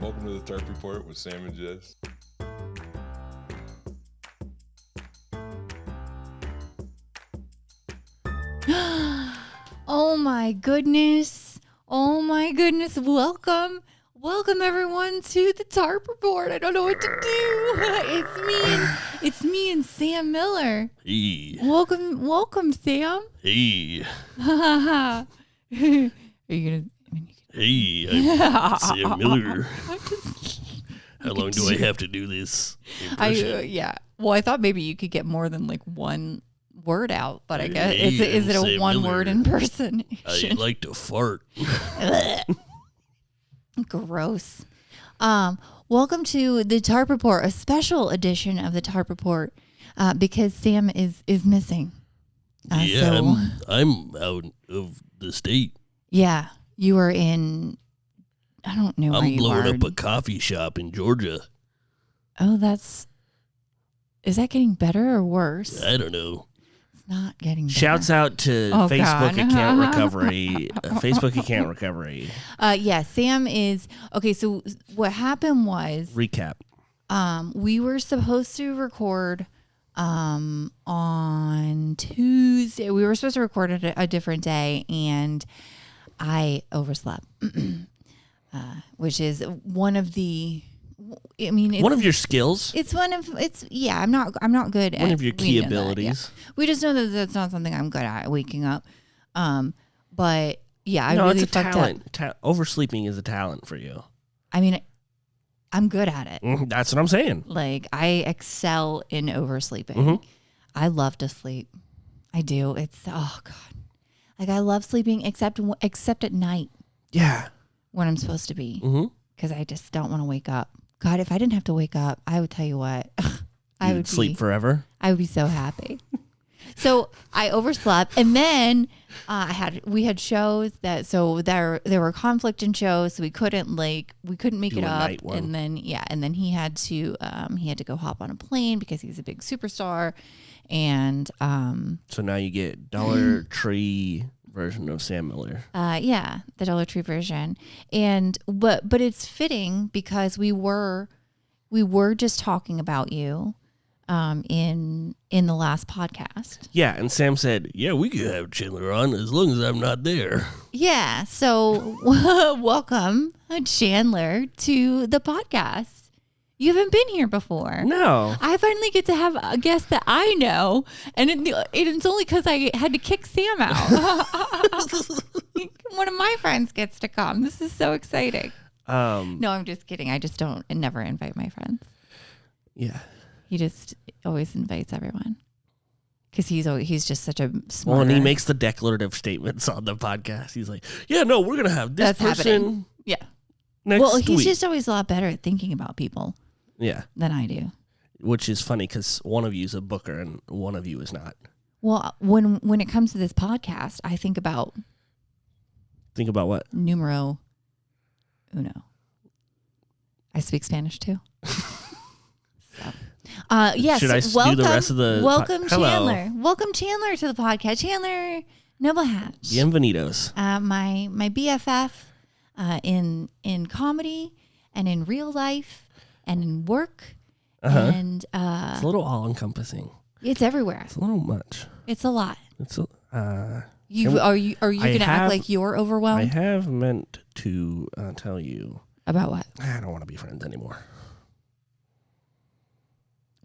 Welcome to the Tarp Report with Sam and Jes. Oh my goodness. Oh my goodness. Welcome everyone to the Tarp Report. I don't know what to do. It's me and Sam Miller. Hey. Welcome, Sam. Hey. Are you gonna? Hey, I'm Sam Miller. How long do I have to do this impression? Yeah. Well, I thought maybe you could get more than like one word out, but I guess Hey, is it a Sam one Miller. word impersonation? I like to fart. Gross. Welcome to the Tarp Report, a special edition of the Tarp Report, because Sam is missing. I'm out of the state. Yeah, you are in. I don't know where I'm you are. blowing up a coffee shop in Georgia. Oh, is that getting better or worse? I don't know. It's not getting better. Shouts out to Facebook God. account recovery. Facebook account recovery. Yeah, Sam is okay. So what happened was, Recap. we were supposed to record on Tuesday. We were supposed to record at a different day, and I overslept, which is one of the. I mean, it's One of your skills. Yeah, I'm not good at One of your key we know that, abilities. yeah. We just know that that's not something I'm good at, waking up. But yeah, I No, really it's a fucked talent. up. Oversleeping is a talent for you. I mean, I'm good at it. That's what I'm saying. Like, I excel in oversleeping. Mhm. I love to sleep. I do. Oh God. Like, I love sleeping except at night Yeah. when I'm supposed to be, Mm-hmm. because I just don't want to wake up. God, if I didn't have to wake up, I would tell you what, I would sleep forever. I would be so happy. So I overslept, and then we had shows so there were conflict in shows, so we couldn't make Do it a up, night one. and then he had to go hop on a plane because he's a big superstar, and So now you get Dollar Tree version of Sam Miller. the Dollar Tree version, and but it's fitting because we were just talking about you in the last podcast. Yeah, and Sam said, Yeah, we could have Chandler on as long as I'm not there. Yeah, so welcome, Chandler, to the podcast. You haven't been here before. no. I finally get to have a guest that I know, and it's only because I had to kick Sam out. One of my friends gets to come. This is so exciting. No, I'm just kidding. I just never invite my friends. Yeah. He just always invites everyone because he's just such a smart. Well, and he makes the declarative statements on the podcast. He's like, yeah, no, we're going to have this That's person happening. Yeah. next Well, he's week. just always a lot better at thinking about people Yeah. than I do. Which is funny because one of you is a booker and one of you is not. Well, when it comes to this podcast, I think about Think about what? numero uno. I speak Spanish too. Yes. Should I do the rest of the welcome, Hello. Chandler. Welcome, Chandler, to the podcast. Chandler Hatch. Bienvenidos. My BFF in comedy and in real life and in work, and It's a little all-encompassing. it's everywhere. It's a little much. It's a lot. It's a, Are you going to act like you're I overwhelmed have meant to tell you about what? I don't want to be friends anymore.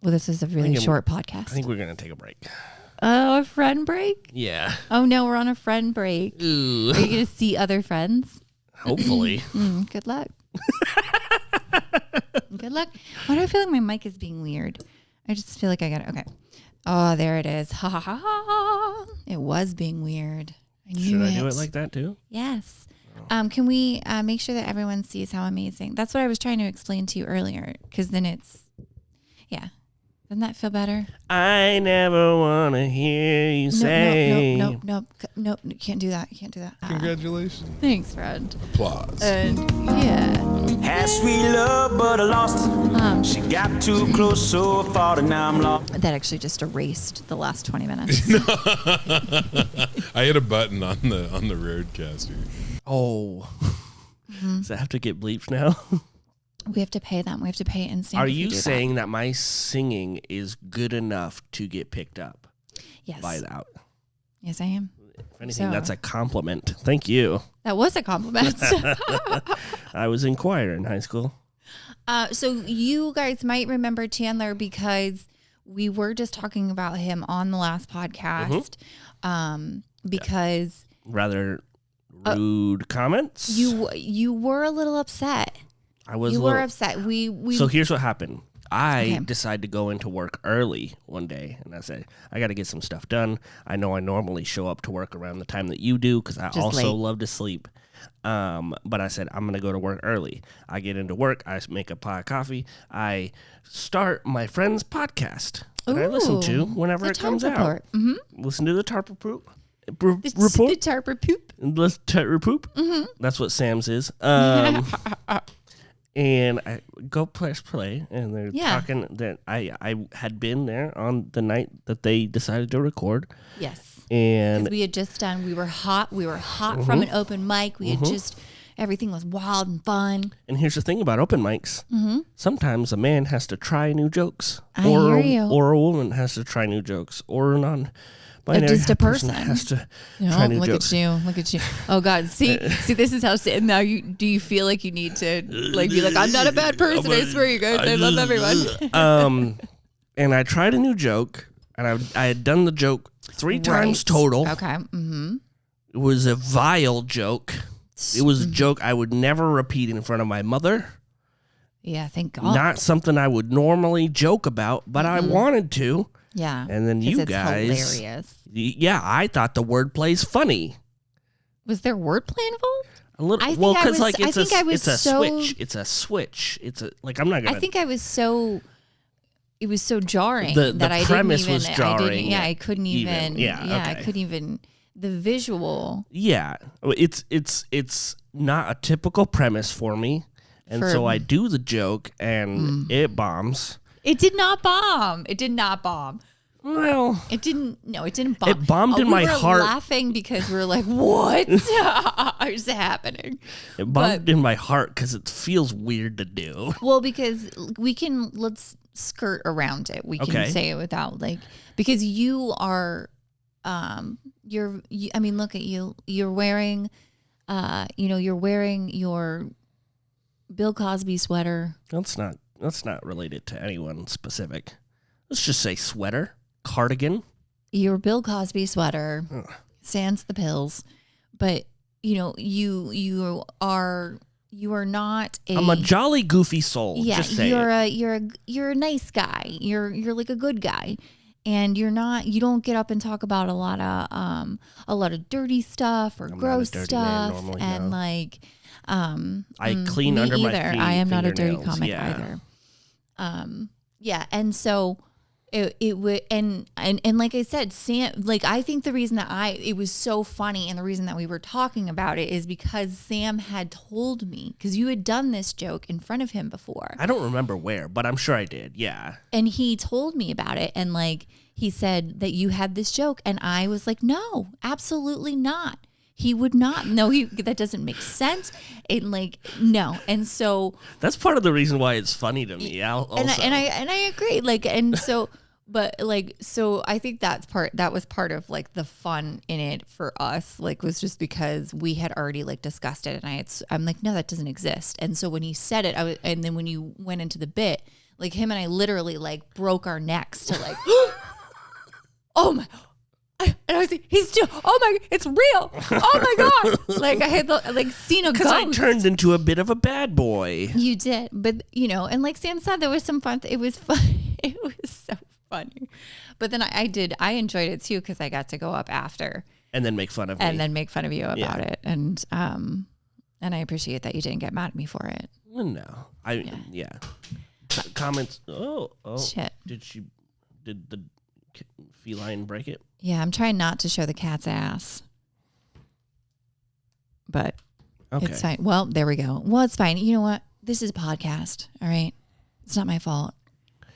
Well, this is a really short podcast. I think we're going to take a break. Oh, a friend break? Yeah. Oh no, we're on a friend break. Ooh. Are you going to see other friends? Hopefully. Good luck. Good luck. Why do I feel like my mic is being weird? I just feel like I got it. Okay. Oh, there it is. Ha ha ha ha. It was being weird. I knew Should I do it like that too? Yes. Can we make sure that everyone sees how amazing? That's what I was trying to explain to you earlier. Because then yeah. Doesn't that feel better? I never want to hear you say. Nope. You can't do that. You can't do that. Congratulations. Thanks, friend. Applause. And yeah. Had sweet love, but I lost it. She got too close, so I fought, and now I'm lost. That actually just erased the last 20 minutes. I hit a button on the roadcaster. Oh. Does that have to get bleeped now? We have to pay them. We have to pay insane. Are you saying that my singing is good enough to get picked up? Yes. By that. Yes, I am. If anything, that's a compliment. Thank you. That was a compliment. I was in choir in high school. So you guys might remember Chandler because we were just talking about him on the last podcast. Because rather rude comments. You were a little upset. I was. You were upset. So here's what happened. I decided to go into work early one day, and I said, I got to get some stuff done. I know I normally show up to work around the time that you do because I also love to sleep. But I said, I'm going to go to work early. I get into work. I make a pot of coffee. I start my friend's podcast that I listen to whenever it comes out. Mm-hmm. Listen to the Tarp Report. The Tarp Report. The Tarp Report. Mm-hmm. That's what Sam's is. And I go press play, and they're talking that I had been there on the night that they decided to record. Yes. And we had just done, we were hot from an open mic. We had just, everything was wild and fun. And here's the thing about open mics. Sometimes a man has to try new jokes. I hear you. Or a woman has to try new jokes. Or a non-binary just a person has to try new jokes. Look at you. Oh God. See, this is how, now do you feel like you need to be like, I'm not a bad person. I swear you guys, I love everyone. And I tried a new joke, and I had done the joke 3 times total. Okay. Mm-hmm. It was a vile joke. It was a joke I would never repeat in front of my mother. Yeah, thank God. Not something I would normally joke about, but I wanted to. Yeah. And then you guys. Hilarious. Yeah, I thought the wordplay's funny. Was there wordplay involved? A little. I well, because think it's a so, switch. It's a switch. It's a I'm not gonna. I think I was so. It was so jarring the that I premise didn't even. was jarring. I couldn't even. I couldn't even. The visual. Yeah, it's not a typical premise for me, and so I do the joke, and it bombs. It did not bomb. It did not bomb. Well, it didn't. No, it didn't bomb. It bombed in my heart. We were laughing because we were like, "What is happening?" It bombed in my heart because it feels weird to do. Well, because let's skirt around it. We can say it without because you are, I mean, look at you. You're wearing, you're wearing your Bill Cosby sweater. That's not related to anyone specific. Let's just say sweater, cardigan. Your Bill Cosby sweater, sans the pills, but you are not a. I'm a jolly goofy soul. Yeah, just say you're a nice guy. You're like a good guy, and you don't get up and talk about a lot of dirty stuff or gross stuff, normally, and no. I clean under my feet. I am not a dirty comic either. Yeah, and so it would, and like I said, Sam, I think the reason that it was so funny, and the reason that we were talking about it is because Sam had told me, because you had done this joke in front of him before. I don't remember where, but I'm sure I did. Yeah, and he told me about it, and he said that you had this joke, and I was like, no, absolutely not. He would not. No, that doesn't make sense. No. And so that's part of the reason why it's funny to me. And I agree. So I think that was part of the fun in it for us, was just because we had already discussed it, and I'm like, no, that doesn't exist. And so when he said it, and then when you went into the bit, him and I literally broke our necks to oh my. And I was like, oh my, it's real. Oh my God. I had seen a ghost. Because I turned into a bit of a bad boy. You did. But, and like Sam said, there was some fun. It was fun. It was so funny. But then I enjoyed it too, because I got to go up after. And then make fun of me. And then make fun of you about it. And I appreciate that you didn't get mad at me for it. No. Comments. Oh. Shit. Did the feline break it? Yeah, I'm trying not to show the cat's ass. But it's fine. Well, there we go. Well, it's fine. You know what? This is a podcast, all right? It's not my fault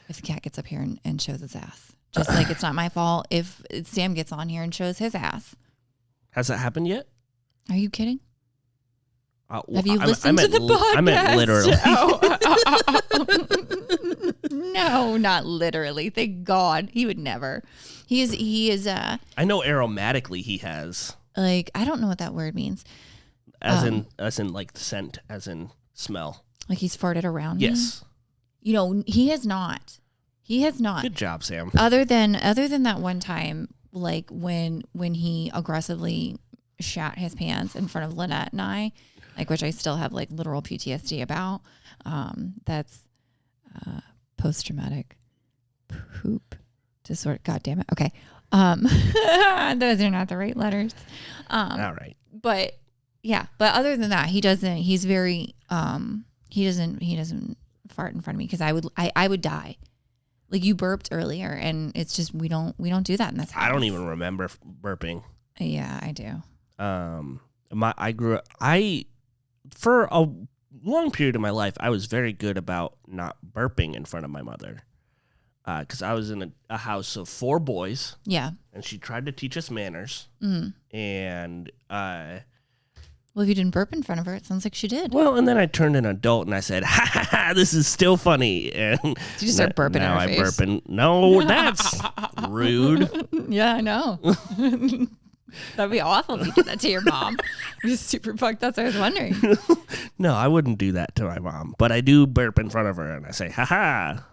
if the cat gets up here and shows its ass. Just like it's not my fault if Sam gets on here and shows his ass. Has that happened yet? Are you kidding? Have you listened to the podcast? I meant literally. No, not literally. Thank God. He would never. He is. I know aromatically he has. Like, I don't know what that word means. As in like scent, as in smell. Like he's farted around me? Yes. You know, he has not. He has not. Good job, Sam. Other than that one time, like when he aggressively shat his pants in front of Lynette and I, like, which I still have like literal PTSD about. That's post-traumatic poop disorder. God damn it. Okay. Those are not the right letters. All right. But yeah, but other than that, he doesn't. He's very. He doesn't fart in front of me because I would die. Like you burped earlier, and it's just we don't do that in this house. I don't even remember burping. Yeah, I do. For a long period of my life, I was very good about not burping in front of my mother. Because I was in a house of 4 boys. Yeah. And she tried to teach us manners. And well, if you didn't burp in front of her, it sounds like she did. Well, and then I turned an adult and I said, "Ha ha ha! This is still funny." And did you start burping in her face? Now I'm burping. No, that's rude. Yeah, I know. That'd be awful if you did that to your mom. I'm just super fucked. That's what I was wondering. No, I wouldn't do that to my mom, but I do burp in front of her and I say, "Ha ha."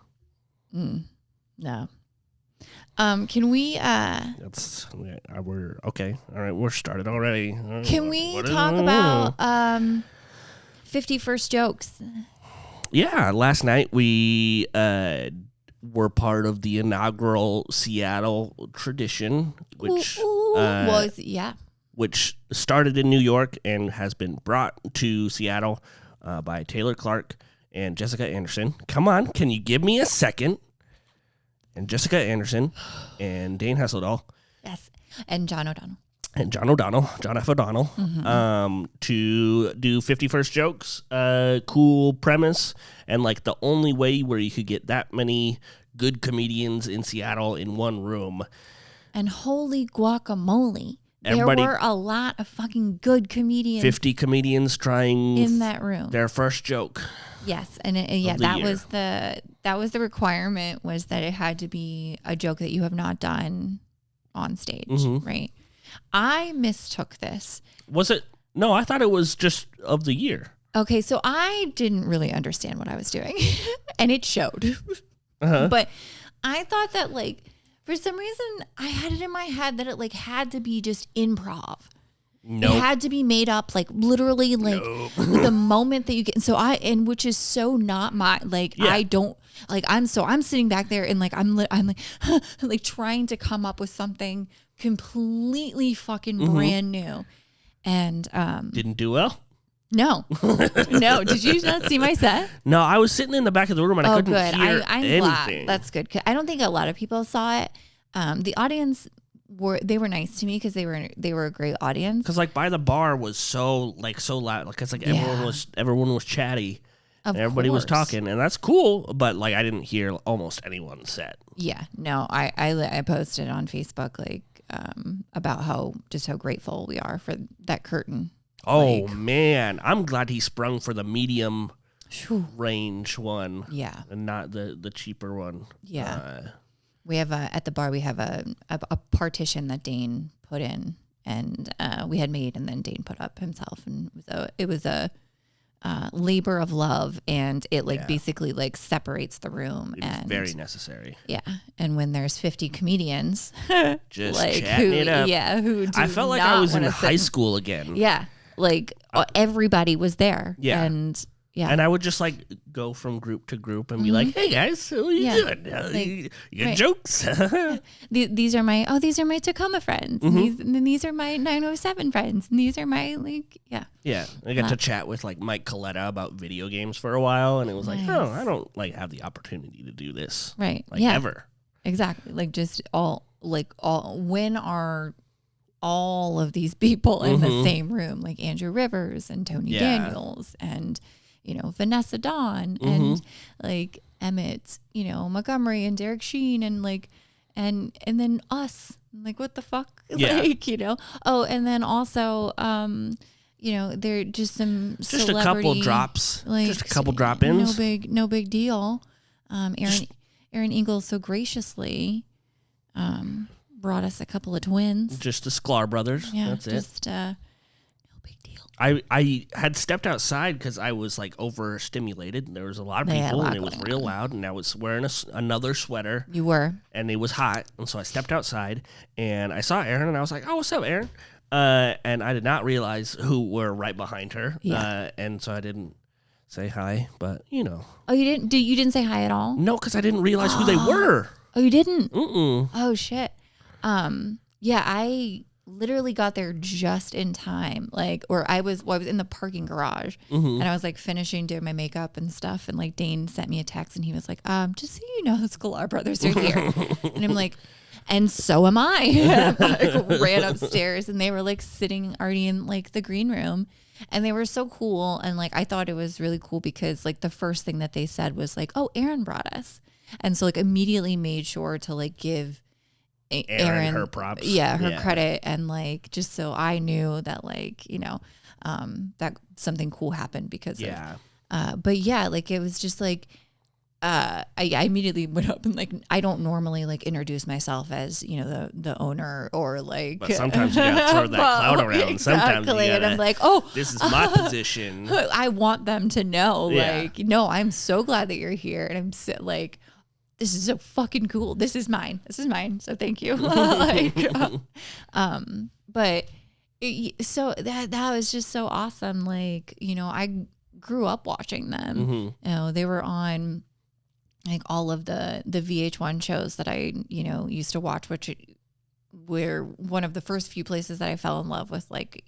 No. Can we we're okay. All right, we're started already. Can we talk about 50 first jokes? Yeah, last night we were part of the inaugural Seattle tradition, which which started in New York and has been brought to Seattle by Taylor Clark and Jessica Anderson. Come on, can you give me a second? And Jessica Anderson and Dane Hesseldahl. Yes. And John O'Donnell. John F. O'Donnell, to do 50 first jokes, cool premise, and like the only way where you could get that many good comedians in Seattle in one room. And holy guacamole. There were a lot of fucking good comedians. 50 comedians trying in that room. Their first joke. Yes, and that was the requirement, was that it had to be a joke that you have not done on stage, right? I mistook this. Was it? No, I thought it was just of the year. Okay, so I didn't really understand what I was doing, and it showed. But I thought that, like, for some reason, I had it in my head that it like had to be just improv. Nope. It had to be made up, like literally, like the moment that you get. So which is so not my, like, yeah. I don't like. I'm sitting back there and like I'm like like trying to come up with something completely fucking brand new, and didn't do well. No. Did you not see my set? No, I was sitting in the back of the room and I couldn't hear I'm anything. Glad. That's good. I don't think a lot of people saw it. The audience were nice to me because they were a great audience. Because like by the bar was so loud, because like everyone was chatty, and everybody was talking, and that's cool. But like I didn't hear almost anyone's set. Yeah, no, I posted on Facebook like about how grateful we are for that curtain. Oh man, I'm glad he sprung for the medium range one. Yeah, and not the cheaper one. Yeah. We have at the bar, we have a partition that Dane put in, and we had made, and then Dane put up himself, and it was a labor of love, and it basically like separates the room. It's very necessary. Yeah, and when there's 50 comedians, just like, chatting it up. Yeah, who I felt like I was in high school again. Yeah, like everybody was there. Yeah, Yeah. And I would just like go from group to group and be like, "Hey guys, how are you doing? You got jokes?" These are my Tacoma friends. And these are my 907 friends. And these are my Yeah. I got to chat with like Mike Coletta about video games for a while, and it was like, "Oh, I don't like have the opportunity to do this." Right. Like ever. Exactly. Like just when are all of these people in the same room, like Andrew Rivers and Tony Daniels and Vanessa Dawn and like Emmett, Montgomery and Derek Sheen and like, and then us, like, what the fuck? Yeah. Like, Oh, and then also, they're just some just a couple drops, like, just a couple drop-ins. No big deal. Aaron Ingalls so graciously brought us a couple of twins. Just the Sklar brothers. Yeah, that's just, it. No big deal. I had stepped outside because I was like overstimulated. There was a lot of people, and it was real loud. And I was wearing another sweater. You were, and it was hot, and so I stepped outside, and I saw Aaron, and I was like, "Oh, what's up, Aaron?" And I did not realize who were right behind her. Yeah. And so I didn't say hi, but Oh, you didn't? You didn't say hi at all? No, because I didn't realize who they were. Oh, you didn't? Mm-mm. Oh shit. Yeah, I literally got there just in time. I was in the parking garage, and I was like finishing doing my makeup and stuff, and like Dane sent me a text, and he was like, just so you know, the Sklar brothers are here. And I'm like, and so am I. I ran upstairs, and they were like sitting already in like the green room, and they were so cool. And like I thought it was really cool because like the first thing that they said was like, "Oh, Aaron brought us," and so like immediately made sure to like give Aaron her props, her credit, and like just so I knew that like that something cool happened because of but yeah, like it was just like. I immediately went up and like I don't normally like introduce myself as the owner or like. But sometimes you gotta throw that clout around. Exactly. Sometimes you gotta, and I'm like, oh, this is my position. I want them to know, Yeah. like, no, I'm so glad that you're here, and I'm like, this is so fucking cool. This is mine. So thank you. But so that was just so awesome. Like I grew up watching them. They were on. Like all of the VH1 shows that I, used to watch, which were one of the first few places that I fell in love with, like,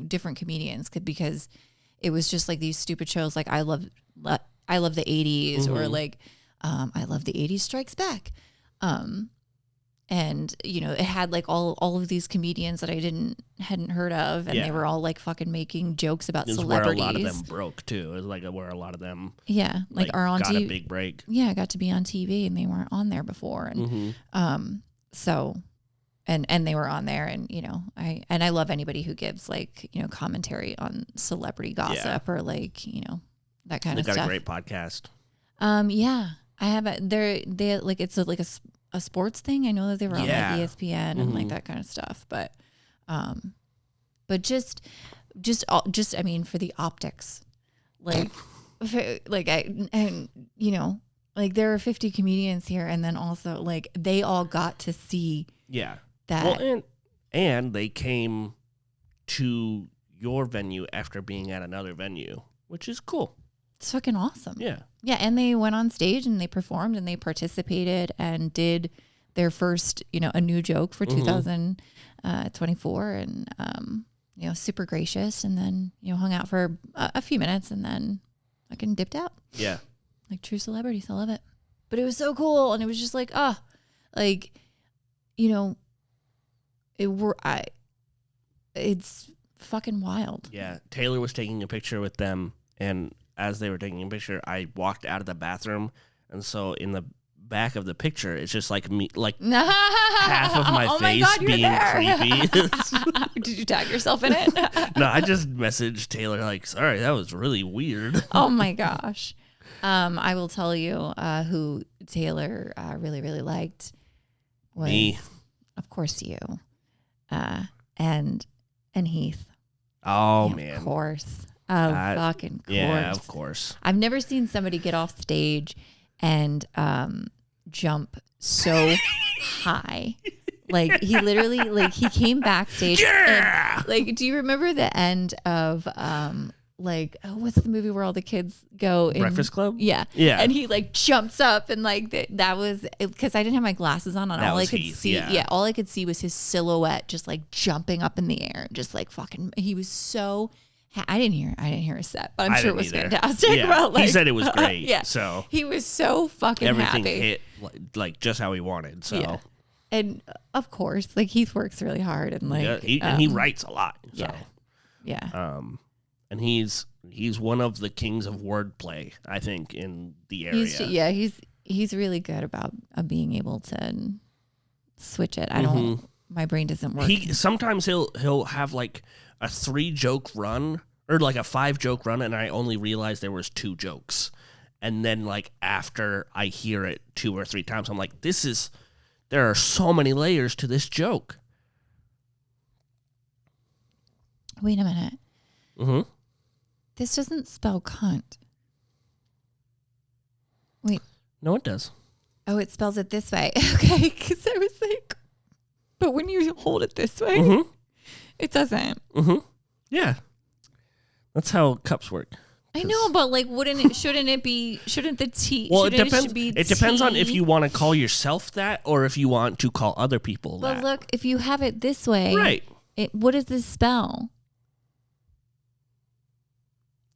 different comedians because it was just like these stupid shows. Like I love the 80s or like, I love the 80s Strikes Back. And it had like all of these comedians that I hadn't heard of, and they were all like fucking making jokes about celebrities. Where a lot of them broke too. It was like where a lot of them like are on got TV. a big break. Yeah, got to be on TV, and they weren't on there before, and so and they were on there, and I love anybody who gives like commentary on celebrity gossip or like that kind of stuff. They've got a great podcast. Yeah, I have they like it's like a sports thing. I know that they were on like ESPN and like that kind of stuff, but just I mean, for the optics, like like there are 50 comedians here, and then also like they all got to see that. Well, and they came to your venue after being at another venue, which is cool. It's fucking awesome. Yeah. Yeah, and they went on stage and they performed and they participated and did their first, a new joke for 2024, and super gracious, and then hung out for a few minutes and then fucking dipped out. Yeah. Like true celebrities. I love it. But it was so cool, and it was just like, it's fucking wild. Yeah. Taylor was taking a picture with them, and as they were taking a picture, I walked out of the bathroom, and so in the back of the picture, it's just like me, like half of my face being creepy. Did you tag yourself in it? No, I just messaged Taylor like, "Sorry, that was really weird." Oh my gosh. I will tell you who Taylor really, really liked was me, of course, you, and Heath. Oh yeah, man, of course. Fucking course. Yeah, of course. I've never seen somebody get off stage and jump so high. Like he literally, like he came backstage. Yeah. And, like, do you remember the end of what's the movie where all the kids go in? Breakfast Club? Yeah. Yeah. And he like jumps up, and like that was because I didn't have my glasses on, and all I could see, all I could see was his silhouette just like jumping up in the air, just like fucking. He was so. I didn't hear a set, but I'm sure it was fantastic. Yeah. Well, like, he said it was great. Yeah. So he was so fucking everything happy. hit like just how he wanted. So yeah. And of course, like Heath works really hard, and like he writes a lot. So. Yeah. And he's one of the kings of wordplay, I think, in the area. He's really good about being able to switch it. I don't my brain doesn't work. Sometimes he'll have like a 3-joke run or like a 5-joke run, and I only realized there was 2 jokes. And then like after I hear it 2 or 3 times, I'm like, there are so many layers to this joke. Wait a minute. Mm-hmm. This doesn't spell cunt. Wait. No, it does. Oh, it spells it this way. Okay, because I was like, but when you hold it this way, it doesn't. Mm-hmm. Yeah. That's how cups work. I know, but like, shouldn't the T? Well, it depends. It depends on if you want to call yourself that or if you want to call other people that. But look, if you have it this way, right? What does this spell?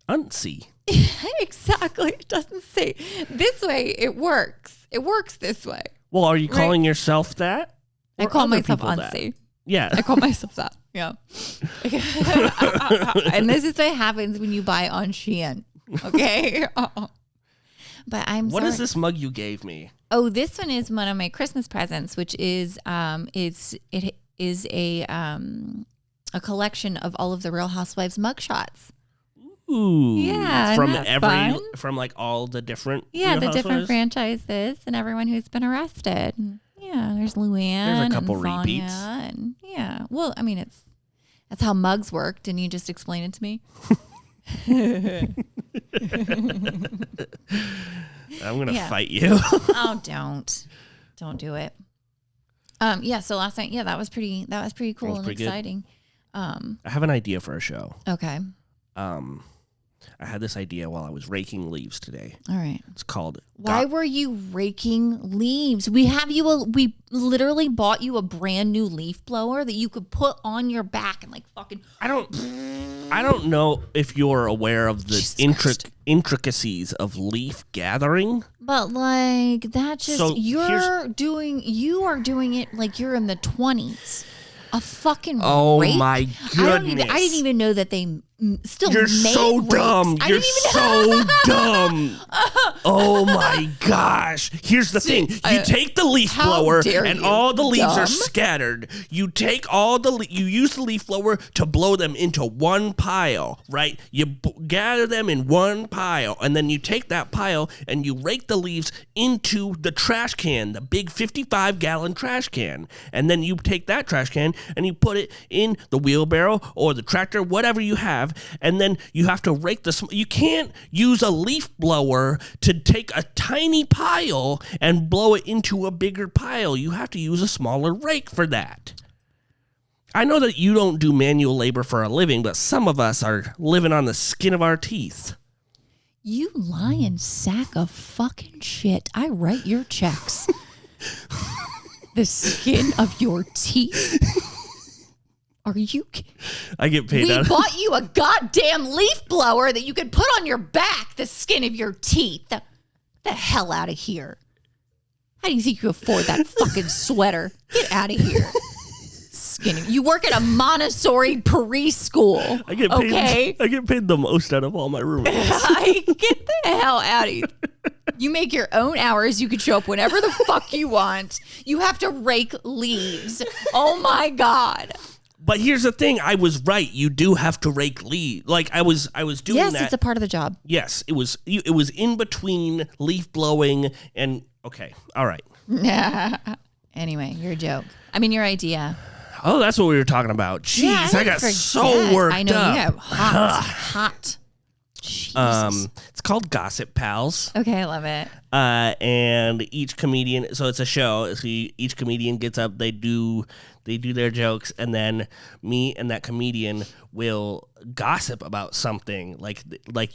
Unsee. Exactly. It doesn't say this way. It works. It works this way. Well, are you calling yourself that? I call myself unsee. Yeah. I call myself that. Yeah. And this is what happens when you buy on Shein. Okay. But What is this mug you gave me? Oh, this one is one of my Christmas presents, which is it is a collection of all of the Real Housewives mugshots. Ooh. Yeah. From like all the different different franchises and everyone who's been arrested. Yeah, there's Luann. There's a couple and Sonia repeats. And yeah. Well, I mean that's how mugs work. Didn't you just explain it to me? I'm gonna fight you. Oh, don't do it. Yeah. So last night, that was pretty cool and exciting. I have an idea for a show. Okay. I had this idea while I was raking leaves today. All right. It's called. Why were you raking leaves? We literally bought you a brand new leaf blower that you could put on your back and like fucking. I don't know if you're aware of the intricacies of leaf gathering. But like that just so you are doing it like you're in the 20s. A fucking rake? My goodness. I didn't even know that they still You're made so rakes. dumb. You're so dumb. Oh my gosh. Here's the thing. You take the leaf blower and all the leaves are scattered. You take you use the leaf blower to blow them into one pile, right? You gather them in one pile and then you take that pile and you rake the leaves into the trash can, the big 55-gallon trash can. And then you take that trash can and you put it in the wheelbarrow or the tractor, whatever you have, and then you have to rake you can't use a leaf blower to take a tiny pile and blow it into a bigger pile. You have to use a smaller rake for that. I know that you don't do manual labor for a living, but some of us are living on the skin of our teeth. You lying sack of fucking shit. I write your checks. The skin of your teeth. Are you kidding? I get paid out. We bought you a goddamn leaf blower that you could put on your back, the skin of your teeth. The hell out of here. How do you think you afford that fucking sweater? Get out of here. Skinny. You work at a Montessori preschool. I get paid. Okay? I get paid the most out of all my roommates. Get the hell out of here. You make your own hours. You can show up whenever the fuck you want. You have to rake leaves. Oh my God. But here's the thing. I was right. You do have to rake leaves. Like I was doing that. Yes, it's a part of the job. Yes, it was in between leaf blowing and okay. All right. Anyway, your joke. I mean, your idea. Oh, that's what we were talking about. Jeez, yeah, I got so worked up. I know you got hot. Jesus. It's called Gossip Pals. Okay, I love it. And each comedian, so it's a show. So each comedian gets up, they do their jokes, and then me and that comedian will gossip about something. Like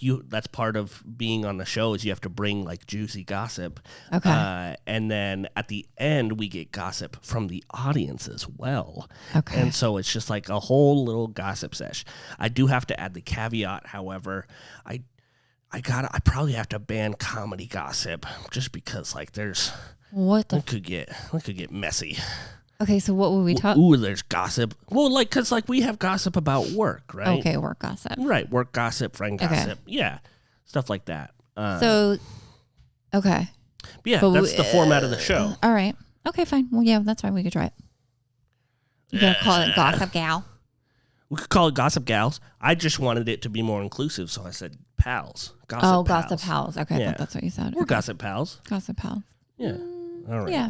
you, that's part of being on the show is you have to bring like juicy gossip. Okay. And then at the end we get gossip from the audience as well. Okay. And so it's just like a whole little gossip sesh. I do have to add the caveat, however, I probably have to ban comedy gossip just because like there's it could get messy. Okay, so what would we talk? Ooh, there's gossip. Well, like, because, like, we have gossip about work, right? Okay, work gossip. Right, work gossip, friend gossip. Yeah, stuff like that. Okay. But yeah, that's the format of the show. All right. Okay, fine. Well, yeah, that's fine. We could try it. You gonna call it Gossip Gal? We could call it Gossip Gals. I just wanted it to be more inclusive, so I said pals. Gossip pals. Gossip Pals. Okay, I thought that's what you said. We're Gossip Pals. Gossip Pals. Yeah. All right. Yeah.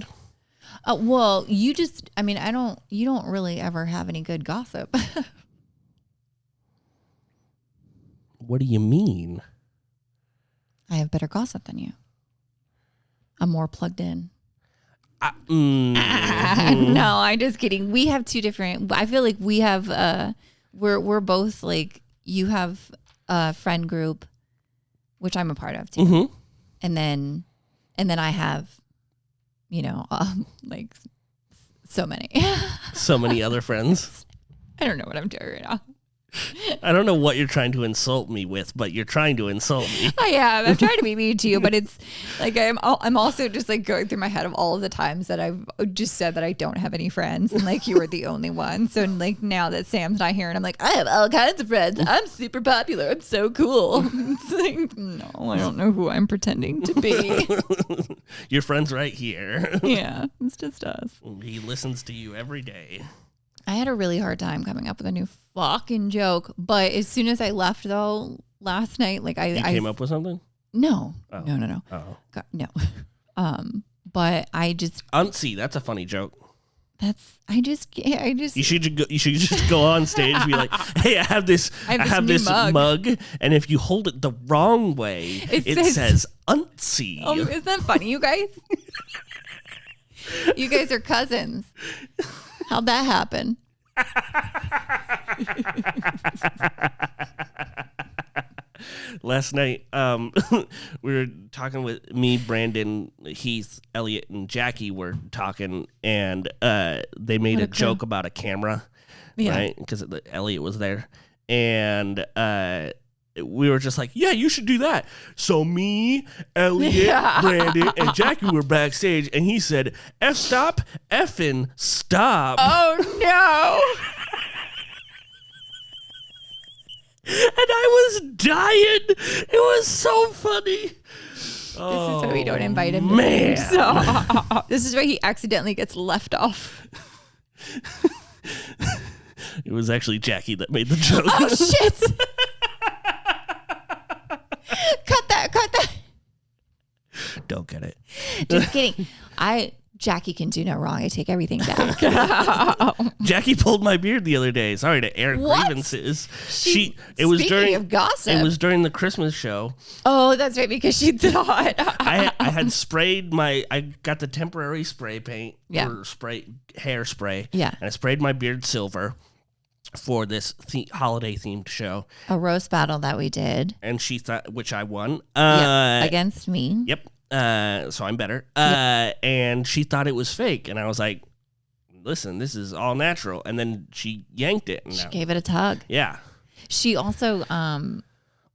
Well, you don't really ever have any good gossip. What do you mean? I have better gossip than you. I'm more plugged in. No, I'm just kidding. We have two different. I feel like we have. We're both like, you have a friend group, which I'm a part of too, mm-hmm. and then I have, like so many other friends. I don't know what I'm doing right now. I don't know what you're trying to insult me with, but you're trying to insult me. I am. I'm trying to be mean to you, but it's like I'm also just like going through my head of all of the times that I've just said that I don't have any friends, and like you were the only one. So like now that Sam's not here, and I'm like, I have all kinds of friends. I'm super popular. I'm so cool. It's like, no, I don't know who I'm pretending to be. Your friend's right here. Yeah, it's just us. He listens to you every day. I had a really hard time coming up with a new fucking joke, but as soon as I left though last night, like I came up with something. No. Oh. No. Oh. God, no. But I just Untsy, that's a funny joke. I just You should just go on stage and be like, hey, I have this mug, and if you hold it the wrong way, it says Untsy. Isn't that funny, you guys? You guys are cousins. How'd that happen? Last night, we were talking with me, Brandon, Heath, Elliot, and Jackie were talking, and they made a joke about a camera, right? Because Elliot was there, and we were just like, yeah, you should do that. So me, Elliot, Brandon, and Jackie were backstage, and he said, F-stop, effing stop. Oh, no. And I was dying. It was so funny. This is why we don't invite him. Man. This is why he accidentally gets left off. It was actually Jackie that made the joke. Oh, shit. Cut that. Don't get it. Just kidding. Jackie can do no wrong. I take everything back. Jackie pulled my beard the other day. Sorry to air grievances. It was during of gossip. It was during the Christmas show. Oh, that's right, because she thought I had sprayed I got the temporary spray paint or hairspray. Yeah. And I sprayed my beard silver for this holiday themed show. A roast battle that we did. And she thought, which I won. Against me. Yep. So I'm better. And she thought it was fake. And I was like, listen, this is all natural. And then she yanked it. And she gave it a tug. Yeah. She also...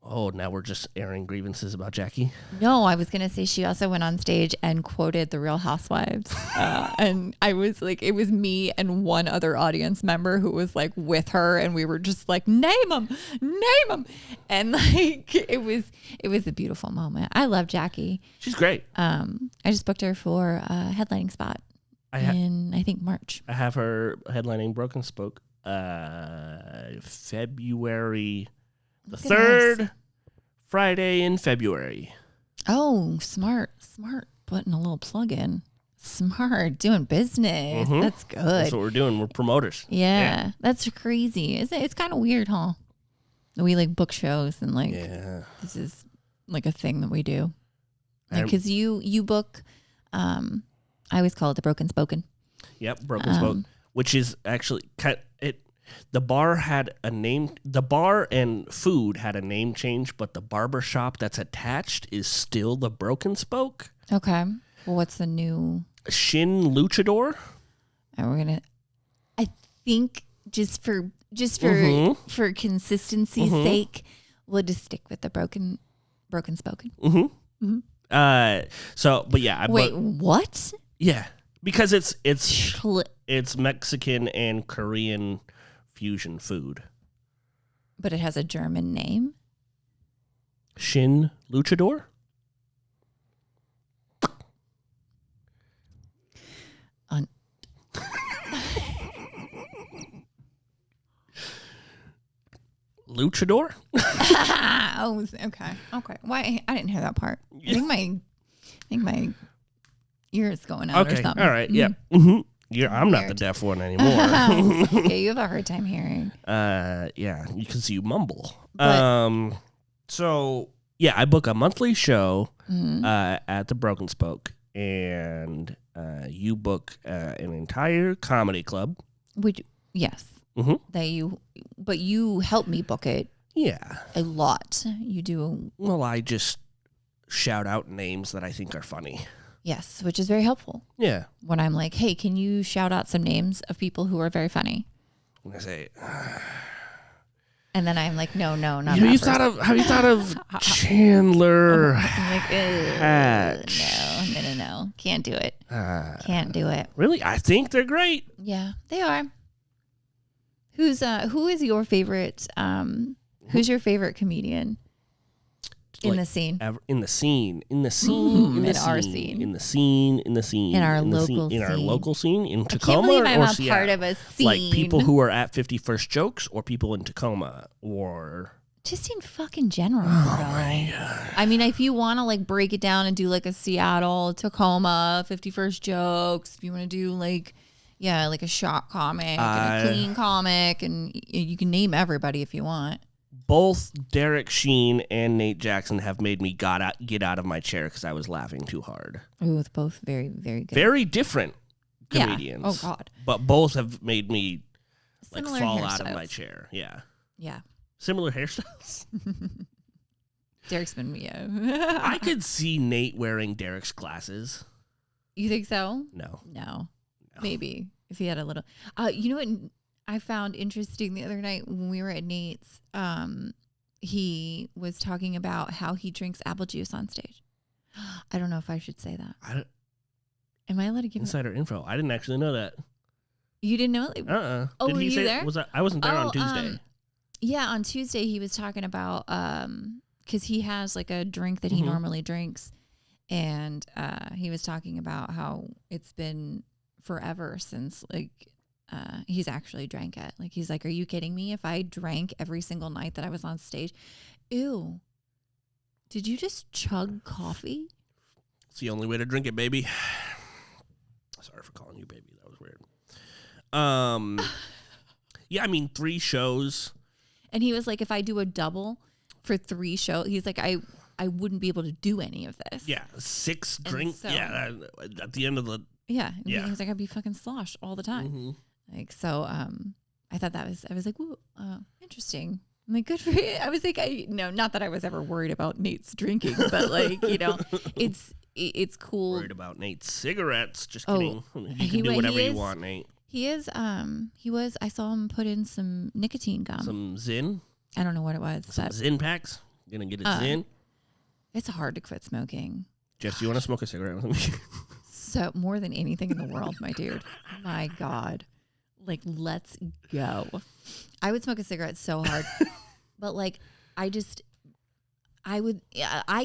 Oh, now we're just airing grievances about Jackie? No, I was going to say she also went on stage and quoted The Real Housewives. And I was like, it was me and one other audience member who was like with her. And we were just like, name them. And like, it was a beautiful moment. I love Jackie. She's great. I just booked her for a headlining spot in, I think, March. I have her headlining Broken Spoke February the 3rd. Friday in February. Oh, smart. Putting a little plug in. Smart. Doing business. Mm-hmm. That's good. That's what we're doing. We're promoters. Yeah. That's crazy. It's kind of weird, huh? We like book shows and like this is like a thing that we do. Because you book, I always call it the Broken Spoken. Yep, Broken Spoke, which is actually the bar had a name. The bar and food had a name change, but the barber shop that's attached is still the Broken Spoke. Okay. Well, what's the new? Shin Luchador. And we're gonna. I think just for consistency's sake, we'll just stick with the Broken Spoken. Mm-hmm. But yeah. Wait, what? Yeah, because it's Mexican and Korean fusion food. But it has a German name? Shin Luchador? luchador. Oh, okay. Why? I didn't hear that part. I think my ear is going out or something. All right. Yeah. Mm-hmm. I'm not the deaf one anymore. Yeah, you have a hard time hearing. Yeah, because you mumble. So yeah, I book a monthly show at the Broken Spoke, and you book an entire comedy club. Yes. Mm-hmm. But you help me book it. Yeah. A lot. You do. Well, I just shout out names that I think are funny. Yes, which is very helpful. Yeah. When I'm like, hey, can you shout out some names of people who are very funny? And I say, and then I'm like, no, not have you thought of Chandler Hatch? No. Can't do it. Can't do it. Really? I think they're great. Yeah, they are. Who is your favorite? Who's your favorite comedian in the scene? In our local scene in Tacoma, or I'm a part of a scene. Like people who are at 51st Jokes, or people in Tacoma, or just in fucking general. Oh my God. I mean, if you want to like break it down and do like a Seattle, Tacoma, 51st Jokes, if you want to do like a shock comic and a clean comic, and you can name everybody if you want. Both Derek Sheen and Nate Jackson have made me get out of my chair because I was laughing too hard. Ooh, it's both very, very good. Very different comedians. Yeah. Oh, God. But both have made me Similar fall out of my chair. Yeah. Yeah. Similar hairstyles. Derek's been I could see Nate wearing Derek's glasses. You think so? No. Maybe if he had a little. You know what I found interesting the other night when we were at Nate's? He was talking about how he drinks apple juice on stage. I don't know if I should say that. Am I allowed to give insider info? I didn't actually know that. You didn't know? Oh, Did were you there? I wasn't there on Tuesday. Yeah, on Tuesday he was talking about because he has like a drink that he normally drinks, and he was talking about how it's been forever since he's actually drank it. Like, he's like, are you kidding me? If I drank every single night that I was on stage, ew. Did you just chug coffee? It's the only way to drink it, baby. Sorry for calling you baby. That was weird. Yeah, I mean, 3 shows. And he was like, if I do a double for 3 shows, he's like, I wouldn't be able to do any of this. Yeah, 6 drinks. So, yeah, at the end of the... Yeah. He's like, I'd be fucking sloshed all the time. Mm-hmm. Like, so I thought I was like, whoa, interesting. I'm like, good for you. I was like, not that I was ever worried about Nate's drinking, but like, it's cool. Worried about Nate's cigarettes. Just kidding. You can do whatever you want, Nate. He is, I saw him put in some nicotine gum. Some Zyn? I don't know what it was. Some Zyn packs? You gonna get a Zyn? It's hard to quit smoking. Jess, do you want to smoke a cigarette with me? So, more than anything in the world, my dude. My God. Like, let's go. I would smoke a cigarette so hard. But, like, I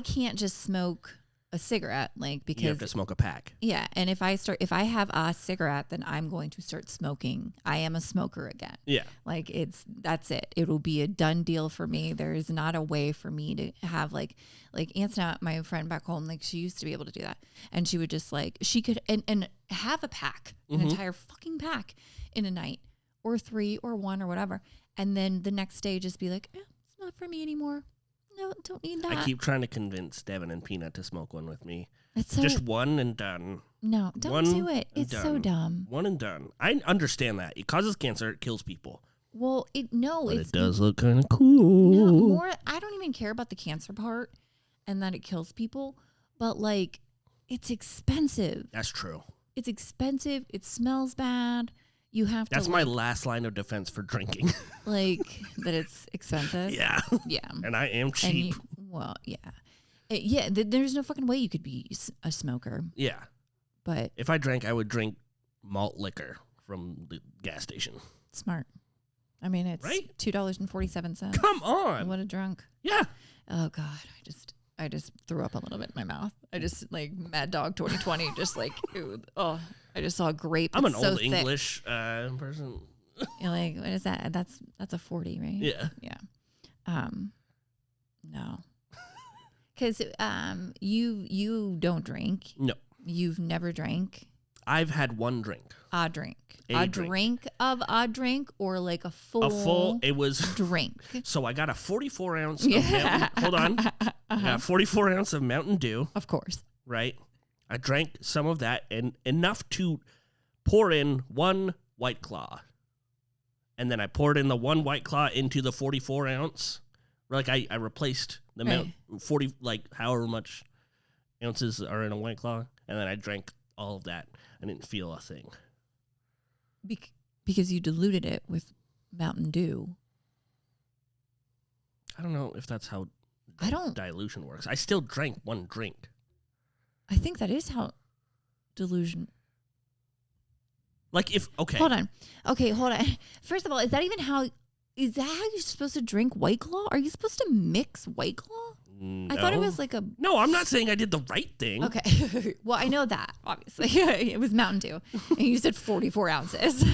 can't just smoke a cigarette, like, because... You have to smoke a pack. Yeah, and if I have a cigarette, then I'm going to start smoking. I am a smoker again. Yeah. Like, that's it. It will be a done deal for me. There is not a way for me to have, like Anthony, my friend back home, like, she used to be able to do that. And she would just, like, she could, and have a pack, an entire fucking pack in a night, or 3 or 1 or whatever. And then the next day just be like, it's not for me anymore. No, don't need that. I keep trying to convince Devin and Peanut to smoke one with me. It's just one and done. No, don't do it. It's so dumb. One and done. I understand that. It causes cancer. It kills people. Well, it does look kind of cool. No, I don't even care about the cancer part and that it kills people. But, like, it's expensive. That's true. It's expensive. It smells bad. You have to. That's my last line of defense for drinking. Like, that it's expensive? Yeah. Yeah. And I am cheap. Yeah. There's no fucking way you could be a smoker. Yeah. But if I drank, I would drink malt liquor from the gas station. Smart. I mean, it's right? $2.47. Come on. What a drunk. Yeah. Oh, God. I just threw up a little bit in my mouth. I just, like, Mad Dog 2020, just like, ew, I just saw a grape. I'm an old English person. You're like, what is that? That's a 40, right? Yeah. Yeah. No. Because you don't drink. No. You've never drank. I've had one drink. A drink. A drink of a drink, or like a full it was drink. So I got a 44 ounce of hold on. I got a 44 ounce of Mountain Dew. Of course. Right? I drank some of that and enough to pour in one White Claw. And then I poured in the one White Claw into the 44 ounce. Like I replaced the 40, like however much ounces are in a White Claw. And then I drank all of that. I didn't feel a thing. Because you diluted it with Mountain Dew. I don't know if that's how dilution works. I still drank one drink. I think that is how dilution. Like if okay. Hold on. First of all, is that how you're supposed to drink White Claw? Are you supposed to mix White Claw? No. I thought it was like a... No, I'm not saying I did the right thing. Okay. Well, I know that, obviously. It was Mountain Dew. And you said 44 ounces,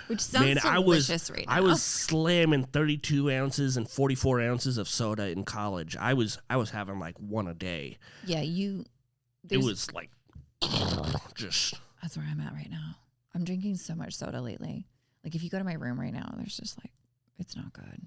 which sounds delicious right now. I was slamming 32 ounces and 44 ounces of soda in college. I was having like one a day. Yeah, it was like just... That's where I'm at right now. I'm drinking so much soda lately. Like if you go to my room right now, there's just like, it's not good.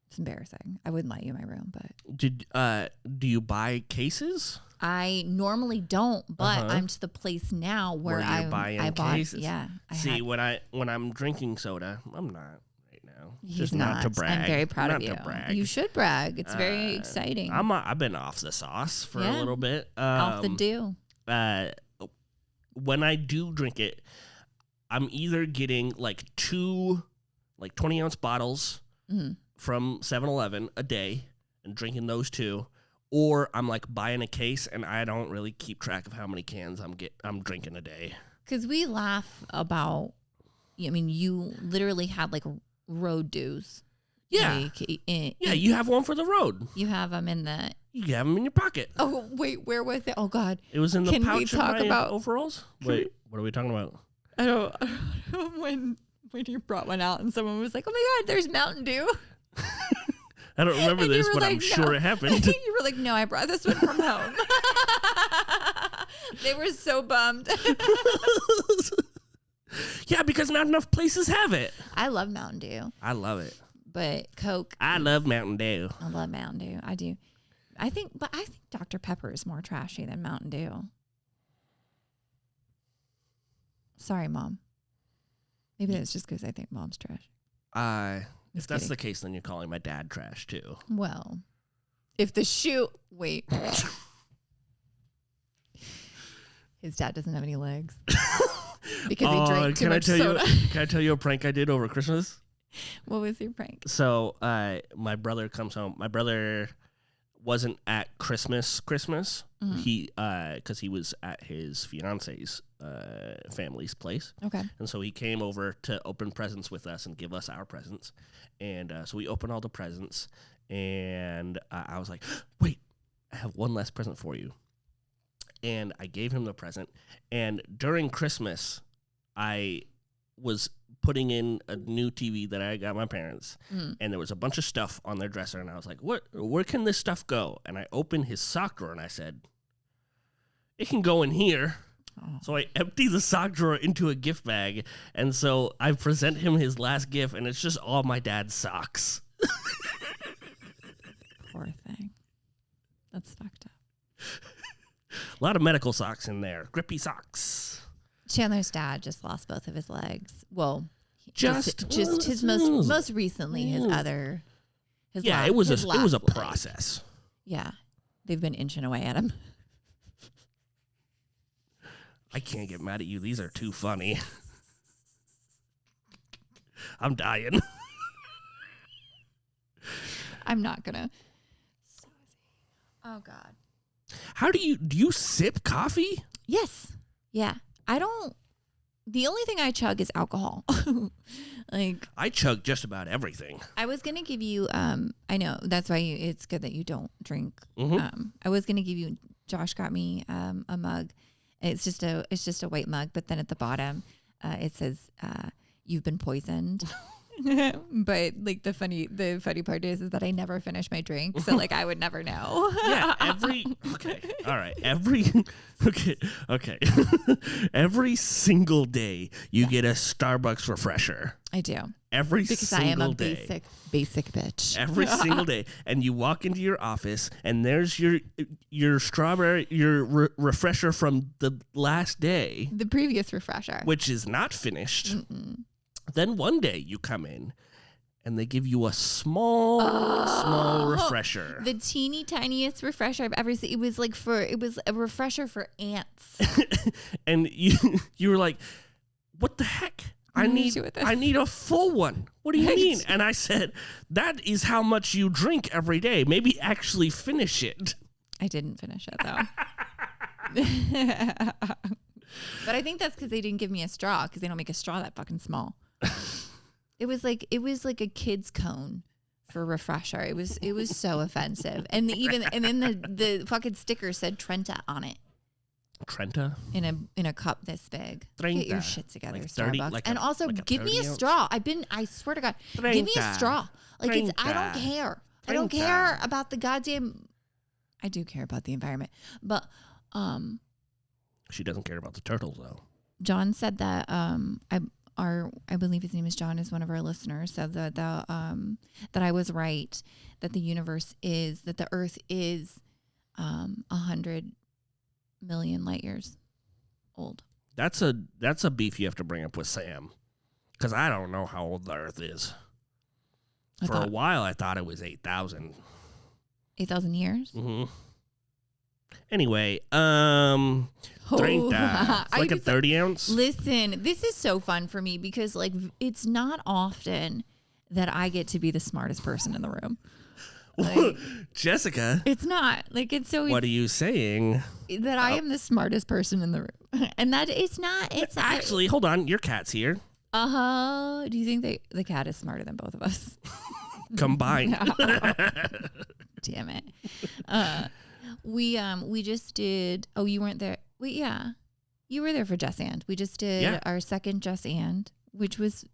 It's embarrassing. I wouldn't let you in my room, but do you buy cases? I normally don't, but I'm to the place now where I bought cases. Yeah. See, when I'm drinking soda, I'm not right now. He's just not to brag. I'm very proud of you. To brag. You should brag. It's very exciting. I've been off the sauce for a little bit. Off the dew. When I do drink it, I'm either getting like 2 like 20-ounce bottles from 7-Eleven a day and drinking those 2, or I'm like buying a case and I don't really keep track of how many cans I'm drinking a day. Because we laugh about, I mean, you literally had like road dews. Yeah. You have one for the road. You have them in the... You have them in your pocket. Oh, wait, where was it? Oh, God. It was in the pouch of my about overalls. Wait, what are we talking about? I don't know when you brought one out and someone was like, oh my God, there's Mountain Dew. I don't remember this, but I'm sure it happened. You were like, no, I brought this one from home. They were so bummed. Yeah, because not enough places have it. I love Mountain Dew. I love it. But Coke. I love Mountain Dew. I love Mountain Dew. I do. I think Dr. Pepper is more trashy than Mountain Dew. Sorry, Mom. Maybe that's just because I think Mom's trash. If that's the case, then you're calling my dad trash too. Well, if the shoe... Wait. His dad doesn't have any legs. Because he drank too much soda. Can I tell you a prank I did over Christmas? What was your prank? So my brother comes home. My brother wasn't at Christmas. Mm-hmm. Because he was at his fiance's family's place. Okay. And so he came over to open presents with us and give us our presents. And so we opened all the presents. And I was like, wait, I have one last present for you. And I gave him the present. And during Christmas, I was putting in a new TV that I got my parents, and there was a bunch of stuff on their dresser, and I was like, where can this stuff go? And I opened his sock drawer, and I said, it can go in here. Oh. So I empty the sock drawer into a gift bag, and so I present him his last gift, and it's just all my dad's socks. Poor thing. That's fucked up. A lot of medical socks in there. Grippy socks. Chandler's dad just lost both of his legs. Well, just his most recently his yeah, it was a process. Yeah, they've been inching away at him. I can't get mad at you. These are too funny. I'm dying. I'm not gonna. Oh God. How do you sip coffee? Yes. Yeah. The only thing I chug is alcohol. Like I chug just about everything. I was going to give you, I know that's why it's good that you don't drink. Mm-hmm. I was going to give you, Josh got me a mug. It's just a white mug, but then at the bottom, it says, you've been poisoned. But like the funny part is that I never finish my drink, so like I would never know. Yeah, every single day you get a Starbucks refresher. I do. Every because single I am a day. basic bitch. Every single day, and you walk into your office, and there's your strawberry, refresher from the last day, the previous refresher, which is not finished. Then one day you come in, and they give you a small refresher, the teeny tiniest refresher I've ever seen. It was a refresher for ants, and you were like, "What the heck? I need a full one. What do you mean?" And I said, "That is how much you drink every day. Maybe actually finish it." I didn't finish it though. But I think that's because they didn't give me a straw, because they don't make a straw that fucking small. It was like a kid's cone for refresher. It was so offensive. And then the fucking sticker said Trenta on it. Trenta? In a cup this big. Trenta. Get your shit together, like 30, Starbucks. like and also give me a straw. I swear to God, Trenta. give me a straw. Like Trenta. I don't care. Trenta. I don't care about the goddamn. I do care about the environment, but she doesn't care about the turtles though. John said that I believe his name is John, is one of our listeners, said that that I was right, that the Earth is 100 million light years old. That's a beef you have to bring up with Sam, because I don't know how old the Earth is. For a while, I thought it was 8,000. 8,000 years? Mm-hmm. Anyway, 30. It's like a 30 ounce. Listen, this is so fun for me because like it's not often that I get to be the smartest person in the room. Like, Jessica, it's not like it's so. What are you saying? That I am the smartest person in the room, and that it's not. It's actually. Hold on, your cat's here. Do you think the cat is smarter than both of us combined? Damn it. We just did. Oh, you weren't there. Wait, yeah, you were there for Jes and. We just did our second Jes and, which was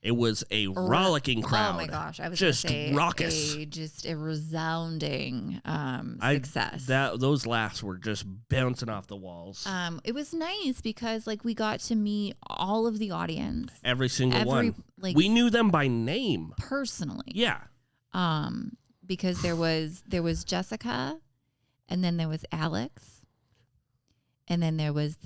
It was a rollicking crowd. Oh my gosh, I was just gonna say raucous, just a resounding success. Those laughs were just bouncing off the walls. It was nice because like we got to meet all of the audience, every single one. Like we knew them by name personally. Yeah. Because there was Jessica, and then there was Alex, and then there was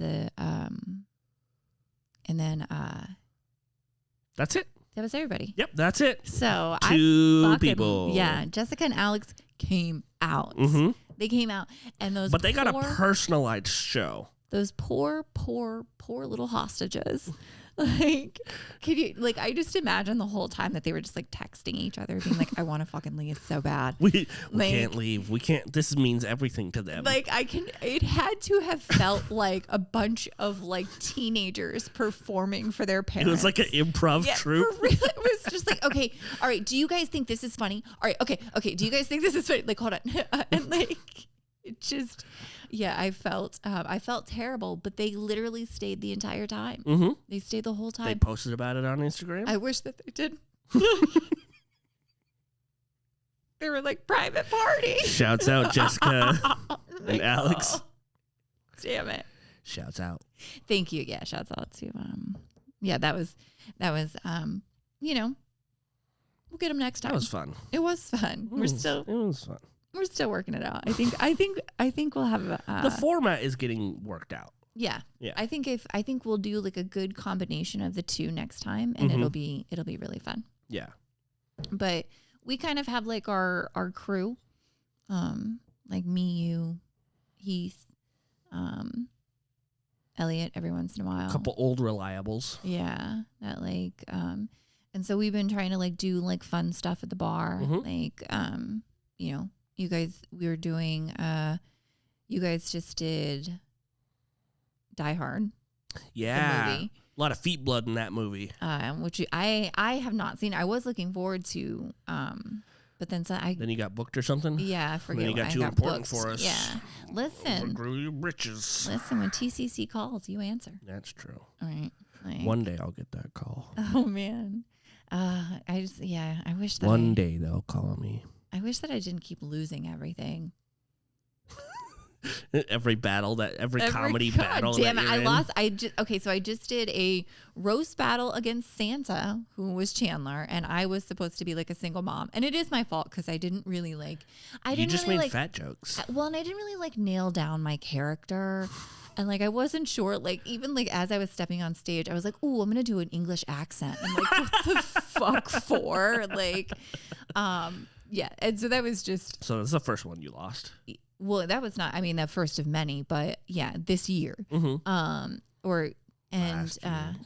that's it. That was everybody. Yep, that's it. So two people. Yeah, Jessica and Alex came out. Mm-hmm. They came out, and but they got a personalized show. Those poor little hostages. Like, could you like? I just imagine the whole time that they were just like texting each other, being like, "I want to fucking leave so bad. We can't leave. We can't. This means everything to them." Like, it had to have felt like a bunch of like teenagers performing for their parents. It was like an improv troupe. For real. It was just like, okay, all right. Do you guys think this is funny? All right, okay. Do you guys think this is funny? Like, hold on, and like. It just, yeah, I felt terrible, but they literally stayed the entire time. Mm-hmm. They stayed the whole time. They posted about it on Instagram. I wish that they did. They were like private party. Shouts out Jessica and Alex. Damn it. Shouts out. Thank you. Yeah, shouts out to that was we'll get them next time. That was fun. It was fun. It was fun. We're still working it out. I think we'll have the format is getting worked out. Yeah. I think we'll do like a good combination of the two next time, and it'll be really fun. Yeah. But we kind of have like our crew, like me, you, Heath, Elliot every once in a while. A couple old reliables. Yeah. That like and so we've been trying to like do like fun stuff at the bar, like you guys, we were doing, you guys just did Die Hard. Yeah. The movie. A lot of feet blood in that movie. Which I have not seen. I was looking forward to, but then Then you got booked or something? Yeah, I forget. And then you got too important for us. Yeah. Listen. Grew your britches. Listen, when TCC calls, you answer. That's true. All right. Like, one day I'll get that call. Oh man. I wish that One day they'll call me. I wish that I didn't keep losing everything. Every comedy battle. Damn it! I lost. So I just did a roast battle against Santa, who was Chandler, and I was supposed to be like a single mom, and it is my fault because I didn't really like. You just made fat jokes. Well, and I didn't really like nail down my character, and like I wasn't sure. Like even like as I was stepping on stage, I was like, "Ooh, I'm gonna do an English accent." I'm like, "What the fuck for?" Like, yeah. And so that was just. So that's the first one you lost. Well, that was not, the first of many, but yeah, this year. Mm-hmm.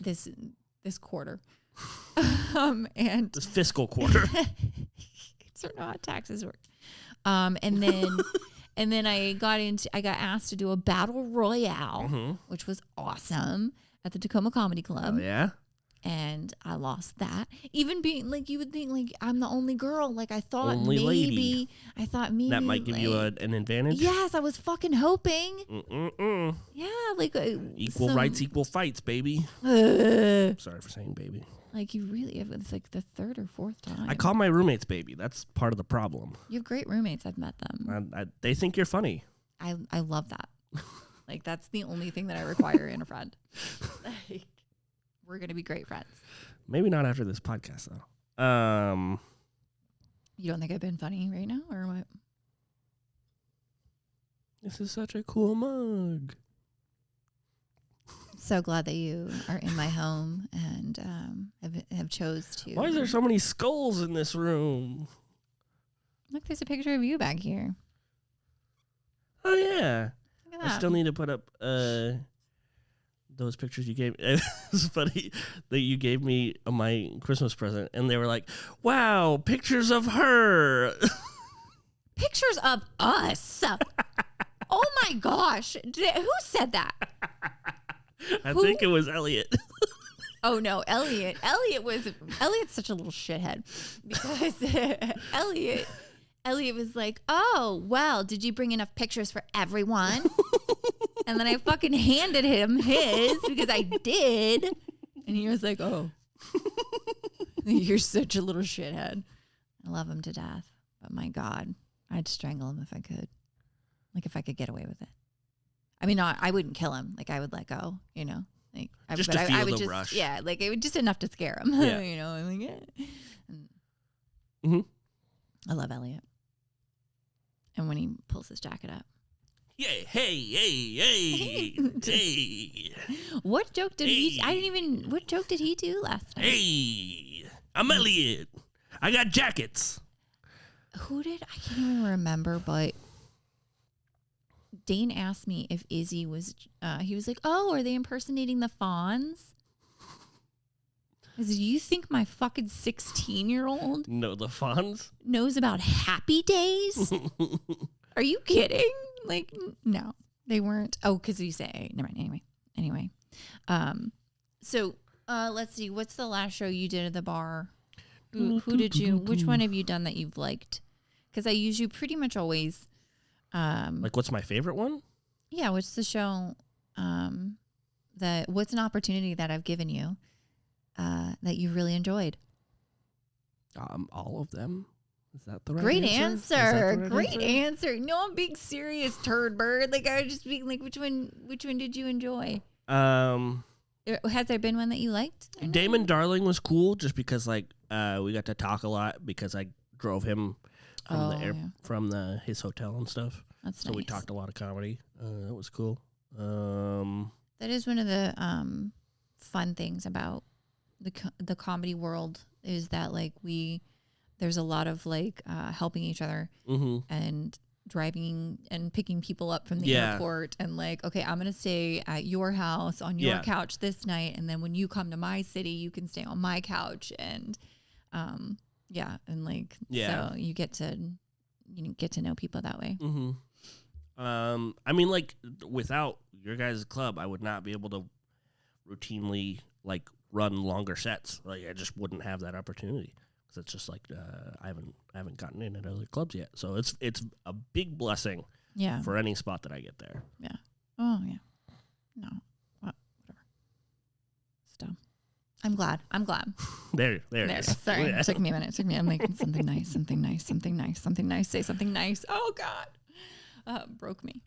This quarter. And this fiscal quarter. I don't know how taxes work. And then I got asked to do a battle royale, which was awesome at the Tacoma Comedy Club. Oh, yeah. And I lost that. Even being like, you would think like I'm the only girl. Like I thought only maybe lady. that might give you an advantage. Yes, I was fucking hoping. Yeah, like equal rights, equal fights, baby. Sorry for saying baby. Like you really have. It's like the third or fourth time. I call my roommates baby. That's part of the problem. You have great roommates. I've met them. They think you're funny. I love that. Like that's the only thing that I require in a friend. Like, we're going to be great friends. Maybe not after this podcast, though. You don't think I've been funny right now, or what? This is such a cool mug. So glad that you are in my home and have chose to. Why is there so many skulls in this room? Look, there's a picture of you back here. Oh, yeah. Look at that. I still need to put up... those pictures you gave. It's funny that you gave me my Christmas present, and they were like, "Wow, pictures of her." Pictures of us. Oh my gosh, who said that? I think it was Elliot. Oh no, Elliot. Elliot's such a little shithead because Elliot was like, "Oh well, did you bring enough pictures for everyone?" And then I fucking handed him his because I did. And he was like, "Oh, you're such a little shithead." I love him to death. But my God, I'd strangle him if I could. Like if I could get away with it. I mean, I wouldn't kill him. Like I would let go, you know. Like just to feel the rush. Yeah, like it would just enough to scare him. Yeah. You know, I'm like, yeah. I love Elliot. And when he pulls his jacket up. Yeah, hey. What joke did he? What joke did he do last night? Hey, I'm Elliot. I got jackets. I can't even remember, but Dane asked me if Izzy was. He was like, "Oh, are they impersonating the Fonz?" I said, "You think my fucking 16-year-old No, the Fonz knows about Happy Days? Are you kidding?" Like, no, they weren't. Oh, because you say, never mind. Anyway. So let's see. What's the last show you did at the bar? Who did you, which one have you done that you've liked? Because I usually pretty much always. Like, what's my favorite one? Yeah. What's the show what's an opportunity that I've given you that you really enjoyed? All of them. Is that the right Great answer? answer. Great answer. No, I'm being serious, turd bird. Like I was just being like, which one did you enjoy? Has there been one that you liked? Damon Darling was cool just because like we got to talk a lot because I drove him from his hotel and stuff. That's so nice. We talked a lot of comedy. That was cool. That is one of the fun things about the comedy world is that like there's a lot of like helping each other and driving and picking people up from the airport and like, okay, I'm going to stay at your house on your couch this night. And then when you come to my city, you can stay on my couch. And so you get to know people that way. I mean, like without your guys' club, I would not be able to routinely like run longer sets. Like I just wouldn't have that opportunity. It's just like I haven't gotten in at other clubs yet, so it's a big blessing. Yeah. For any spot that I get there. Yeah. Oh yeah. No. Whatever. Stop. I'm glad. There it is. Sorry, it took me a minute. I'm making something nice. Say something nice. Oh God, broke me.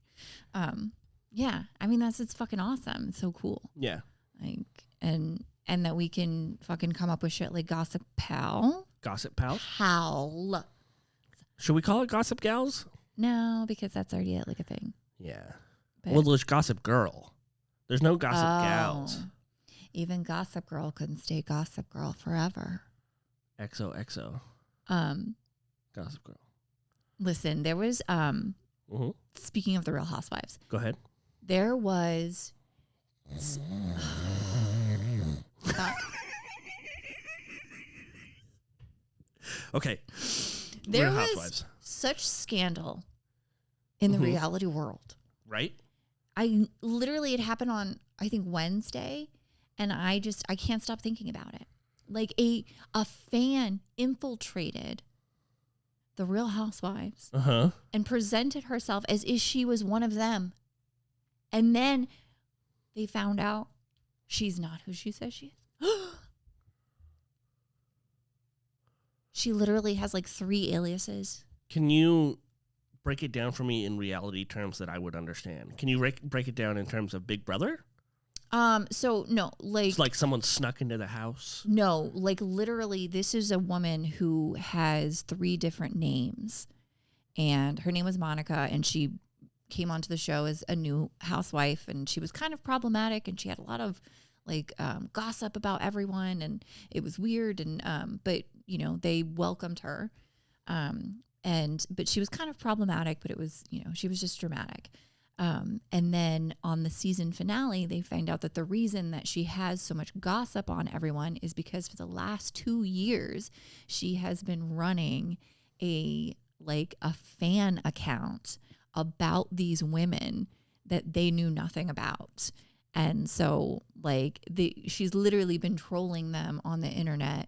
Yeah. I mean, it's fucking awesome. It's so cool. Yeah. Like, and that we can fucking come up with shit like Gossip Pal. Gossip Pals? Pal. Should we call it Gossip Gals? No, because that's already like a thing. Yeah. But, well, there's Gossip Girl. There's no Gossip Gals. Even Gossip Girl couldn't stay Gossip Girl forever. XOXO. Gossip Girl. Listen, there was speaking of the Real Housewives. Go ahead. There was okay. There Real was Housewives. Such scandal in the reality world. Right? It happened on, I think, Wednesday, and I can't stop thinking about it. Like a fan infiltrated the Real Housewives and presented herself as if she was one of them. And then they found out she's not who she says she is. She literally has like 3 aliases. Can you break it down for me in reality terms that I would understand? Can you break it down in terms of Big Brother? So no, like it's like someone snuck into the house. No, like literally, this is a woman who has 3 different names, and her name was Monica, and she came onto the show as a new housewife, and she was kind of problematic, and she had a lot of like gossip about everyone, and it was weird, and but you know, they welcomed her, but she was kind of problematic, but it was, you know, she was just dramatic. And then on the season finale, they find out that the reason that she has so much gossip on everyone is because for the last 2 years, she has been running a fan account about these women that they knew nothing about. And so she's literally been trolling them on the internet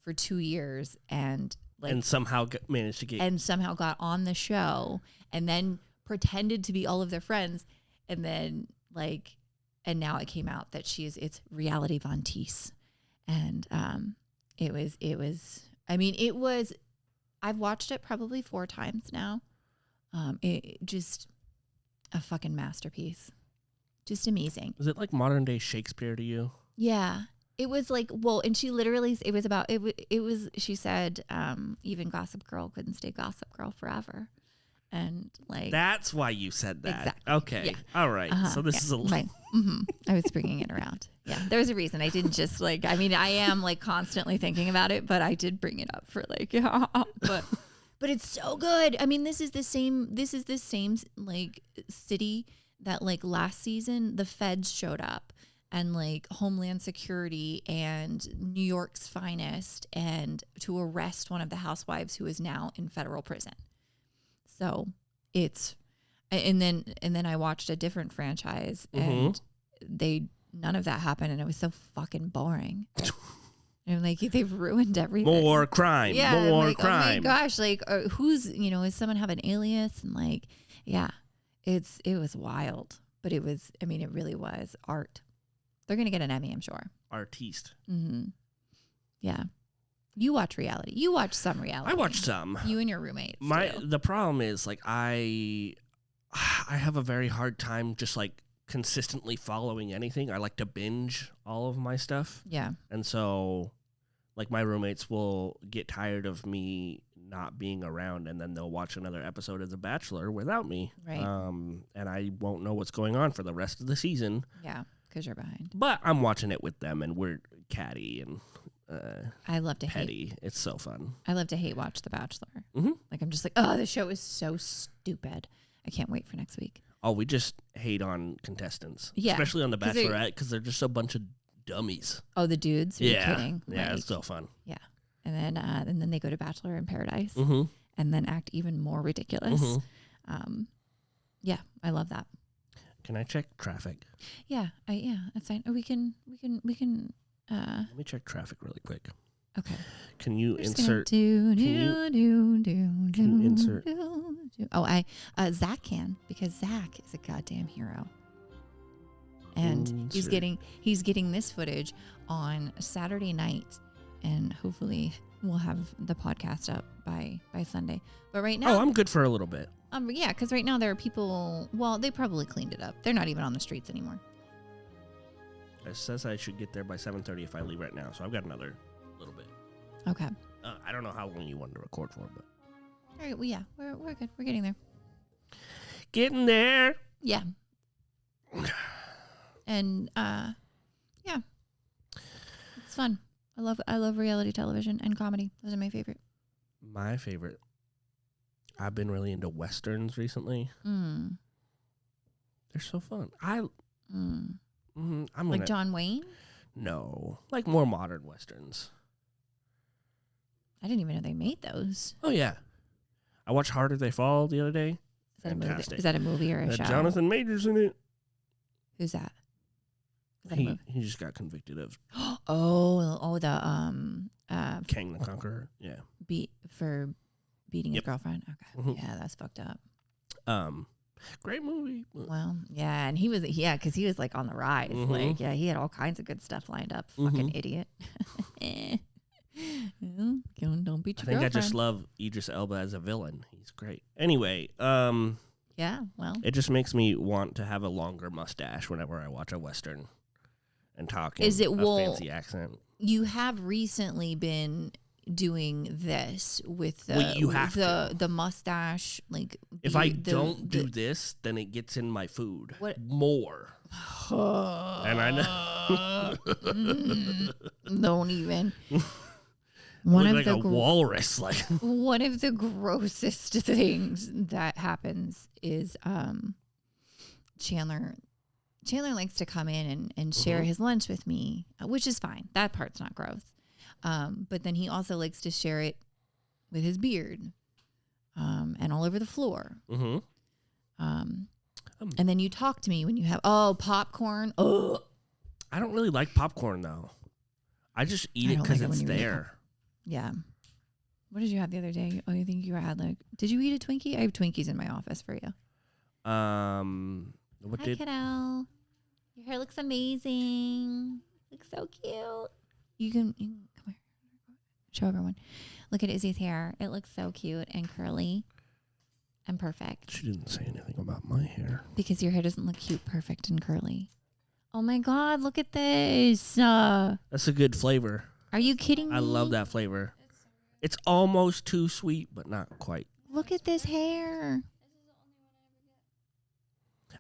for 2 years and somehow managed to get and somehow got on the show and then pretended to be all of their friends, and then and now it came out that it's reality Von Teese. And I've watched it probably 4 times now. It just a fucking masterpiece. Just amazing. Is it like modern day Shakespeare to you? Yeah. It was and she literally, it was, she said, even Gossip Girl couldn't stay Gossip Girl forever. And that's why you said that. Exactly. Okay. Yeah. All right. So this is a little. I was bringing it around. Yeah. There was a reason. I didn't just I am constantly thinking about it, but I did bring it up for but it's so good. I mean, this is the same city that last season the feds showed up, and Homeland Security and New York's finest, and to arrest one of the housewives who is now in federal prison. So it's, and then I watched a different franchise, and none of that happened, and it was so fucking boring. And they've ruined everything. More crime. Yeah, more crime. Oh my gosh, who's, is someone have an alias? And it was wild, but it was, it really was art. They're going to get an Emmy, I'm sure. Artiste. Mm-hmm. Yeah. You watch reality. You watch some reality. I watch some. You and your roommates. The problem is I have a very hard time just consistently following anything. I like to binge all of my stuff. Yeah. And so my roommates will get tired of me not being around, and then they'll watch another episode of The Bachelor without me. Right. And I won't know what's going on for the rest of the season. Yeah, because you're behind. But I'm watching it with them, and we're catty and I love to petty. hate. It's so fun. I love to hate watch The Bachelor. Mm-hmm. I'm just oh, the show is so stupid. I can't wait for next week. Oh, we just hate on contestants. Yeah. Especially on The Bachelorette, because they're just a bunch of dummies. Oh, the dudes? Are you kidding? Yeah, it's so fun. Yeah. And then they go to Bachelor in Paradise and then act even more ridiculous. Yeah, I love that. Can I check traffic? Yeah, that's fine. Or we can. Let me check traffic really quick. Okay. Can you insert? Can you insert? Oh, Zach can, because Zach is a goddamn hero. And he's getting this footage on Saturday night, and hopefully we'll have the podcast up by Sunday. But right now, I'm good for a little bit. Yeah, because right now there are people. Well, they probably cleaned it up. They're not even on the streets anymore. It says I should get there by 7:30 if I leave right now, so I've got another little bit. Okay. I don't know how long you wanted to record for, but all right. Well, yeah, we're good. We're getting there. Getting there. Yeah. And yeah, it's fun. I love reality television and comedy. Those are my favorite. My favorite. I've been really into westerns recently. They're so fun. I'm like John Wayne? No, like more modern westerns. I didn't even know they made those. Oh yeah, I watched Harder They Fall the other day. Is that a movie or a show? Jonathan Majors in it. Who's that? He just got convicted of. The King the Conqueror. Yeah. For beating his girlfriend. Okay. Mm-hmm. Yeah, that's fucked up. Great movie. Well, yeah, and because he was like on the rise. Mm-hmm. Like, yeah, he had all kinds of good stuff lined up. Fucking idiot. Don't beat your girlfriend. I just love Idris Elba as a villain. He's great. Anyway, yeah, well, it just makes me want to have a longer mustache whenever I watch a Western and talk in a fancy accent. You have recently been doing this with the mustache. Like, if I don't do this, then it gets in my food more. And I know. Don't even. A walrus, like one of the grossest things that happens is Chandler likes to come in and share his lunch with me, which is fine. That part's not gross. But then he also likes to share it with his beard, and all over the floor. And then you talk to me when you have popcorn. Oh, I don't really like popcorn though. I just eat it because it's there. Yeah. What did you have the other day? Oh, you think you had did you eat a Twinkie? I have Twinkies in my office for you. Hi, kiddo. Your hair looks amazing. Looks so cute. You can come here. Show everyone. Look at Izzy's hair. It looks so cute and curly and perfect. She didn't say anything about my hair. Because your hair doesn't look cute, perfect, and curly. Oh my God, look at this. That's a good flavor. Are you kidding me? I love that flavor. It's almost too sweet, but not quite. Look at this hair.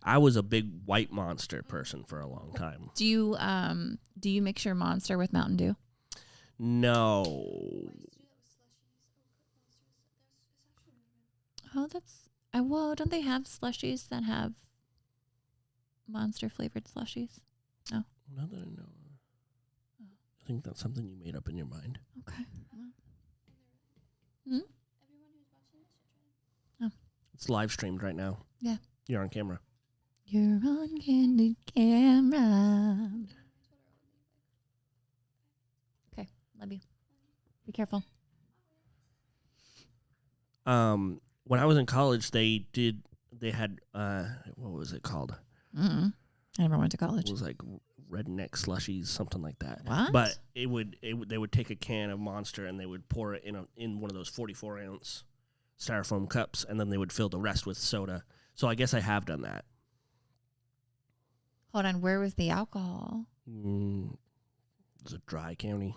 I was a big White Monster person for a long time. Do you mix your Monster with Mountain Dew? No. Oh, don't they have slushies that have Monster flavored slushies? No. Not that I know. I think that's something you made up in your mind. Okay. Oh. It's live streamed right now. Yeah. You're on camera. You're on candid camera. Okay. Love you. Be careful. When I was in college, they had what was it called? I never went to college. It was like redneck slushies, something like that. What? But they would take a can of Monster and they would pour it in one of those 44-ounce styrofoam cups, and then they would fill the rest with soda. So I guess I have done that. Hold on, where was the alcohol? It was a dry county.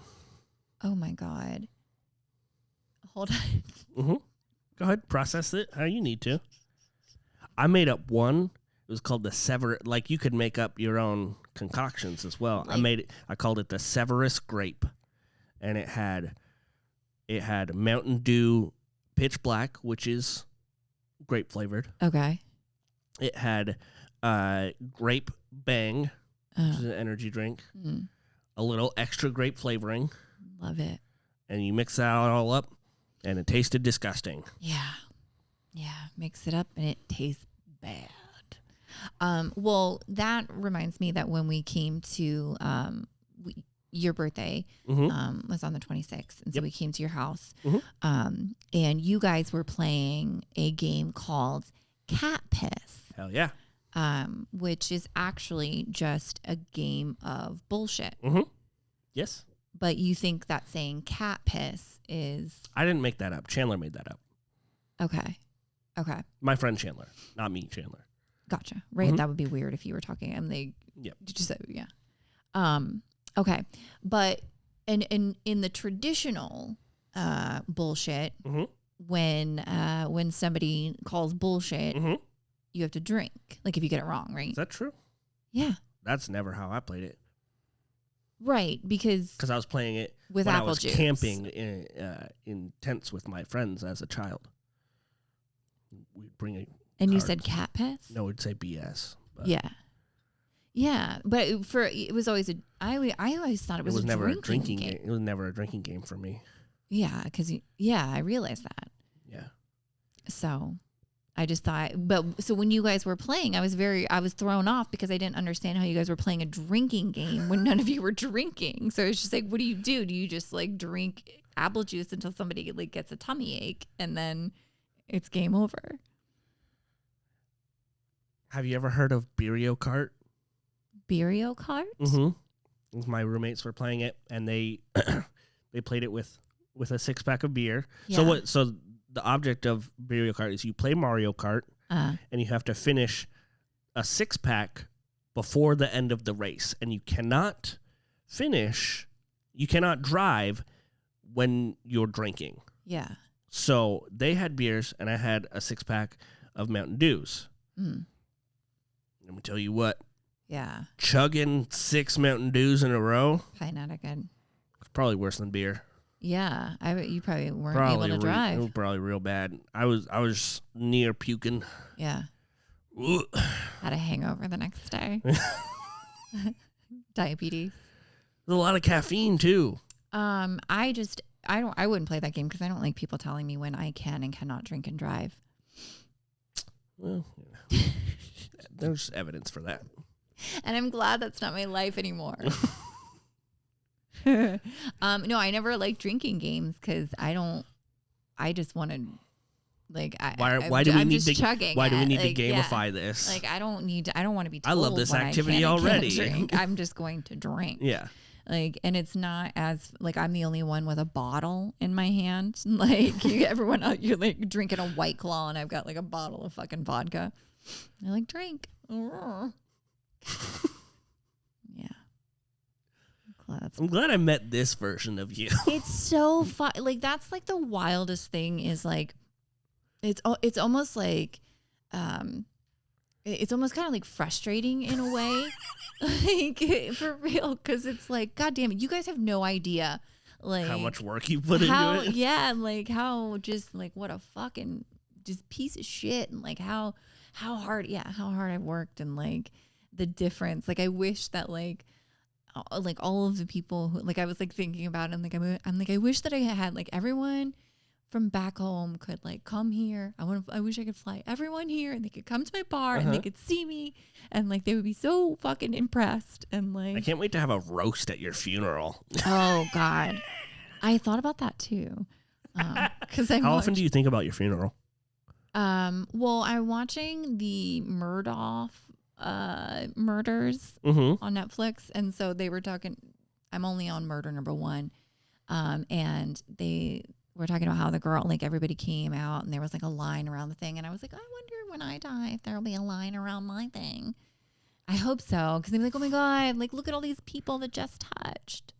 Oh my God. Hold on. Go ahead, process it how you need to. I made up one. It was called the Sever. Like, you could make up your own concoctions as well. I called it the Severus Grape, and it had Mountain Dew Pitch Black, which is grape flavored. Okay. It had Grape Bang, which is an energy drink. A little extra grape flavoring. Love it. And you mix that all up, and it tasted disgusting. Yeah. Mix it up, and it tastes bad. Well, that reminds me that when we came to your birthday was on the 26th, and so we came to your house, and you guys were playing a game called Cat Piss. Hell yeah! which is actually just a game of bullshit. Mm-hmm. Yes. But you think that saying cat piss is... I didn't make that up. Chandler made that up. Okay. My friend Chandler, not me, Chandler. Gotcha. Right. Mm-hmm. That would be weird if you were talking and they... Yep. Did you say... Yeah. Okay. But in the traditional bullshit, mm-hmm. when somebody calls bullshit, mm-hmm. you have to drink. Like if you get it wrong, right? Is that true? Yeah. That's never how I played it. Right, because I was playing it with when apple I was juice. camping in tents with my friends as a child. We'd bring a And you said cat piss? No, we'd say BS. But yeah, but it was always I always thought it was never a drinking game. It was never a drinking game for me. Yeah, because I realized that. Yeah. So I just thought, so when you guys were playing, I was thrown off because I didn't understand how you guys were playing a drinking game when none of you were drinking. So it's just like, what do you do? Do you just like drink apple juice until somebody like gets a tummy ache and then it's game over? Have you ever heard of Beerio Kart? Beerio Kart? Mm-hmm. My roommates were playing it, and they played it with a 6-pack of beer. Yeah. So the object of Beerio Kart is you play Mario Kart, and you have to finish a 6-pack before the end of the race, and you cannot drive when you're drinking. Yeah. So they had beers, and I had a 6-pack of Mountain Dews. Mm. Let me tell you what. Yeah. Chugging 6 Mountain Dews in a row. Probably not a good. It's probably worse than beer. Yeah. You probably weren't able to drive. It was probably real bad. I was near puking. Yeah. Ugh. Had a hangover the next day. Diabetes. There's a lot of caffeine too. I wouldn't play that game because I don't like people telling me when I can and cannot drink and drive. Well, yeah. There's evidence for that. And I'm glad that's not my life anymore. No, I never liked drinking games because I just wanted, like, why do we need to gamify this? Like, I don't want to be told I love this when activity I can and already. can't drink. I'm just going to drink. Yeah. Like, and it's not as, like, I'm the only one with a bottle in my hand. Like, everyone else, you're, like, drinking a White Claw, and I've got, like, a bottle of fucking vodka. I like, drink. Yeah. I'm glad I met this version of you. It's so fun. Like, that's, like, the wildest thing is, like, it's almost like, it's almost kind of, like, frustrating in a way. Like, for real, because it's like, God damn it, you guys have no idea, like, how much work you put into it. Yeah, and like how just like what a fucking just piece of shit, and like how hard I've worked, and like the difference. Like, I wish that like all of the people who, like, I was like thinking about it, and like I'm like I wish that I had like everyone from back home could like come here. I wish I could fly everyone here, and they could come to my bar and they could see me, and like they would be so fucking impressed. And like, I can't wait to have a roast at your funeral. Oh God, I thought about that too. Because how often do you think about your funeral? Well, I'm watching the Murdoch murders on Netflix, and so they were talking. I'm only on murder number 1, and we're talking about how the girl, like, everybody came out and there was like a line around the thing. And I was like, I wonder when I die if there'll be a line around my thing. I hope so. Because they'd be like, oh my God, like, look at all these people that just touched.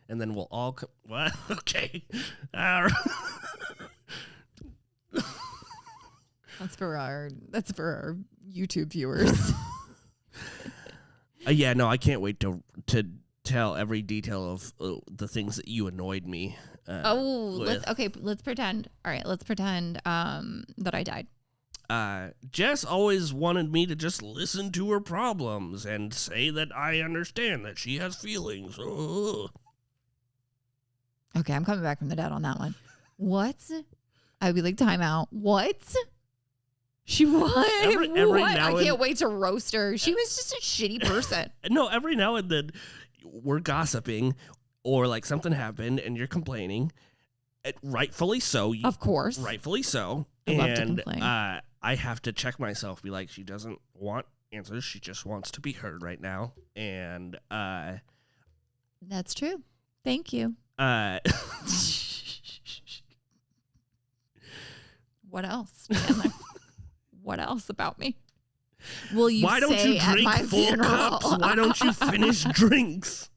And then we'll all what? Okay. That's for our YouTube viewers. Yeah, no, I can't wait to tell every detail of the things that you annoyed me. Let's pretend. All right, let's pretend that I died. Jess always wanted me to just listen to her problems and say that I understand that she has feelings. Okay, I'm coming back from the dead on that one. What? I'd be like, time out. What? She won. Every now I can't wait to roast her. She was just a shitty person. No, every now and then we're gossiping, or like something happened and you're complaining. Rightfully so. Of course. Rightfully so. I love to complain. I have to check myself, be like, she doesn't want answers. She just wants to be heard right now. And that's true. Thank you. What else, Chandler? What else about me? Will you Why don't say you drink at my 4 funeral? cups? Why don't you finish drinks?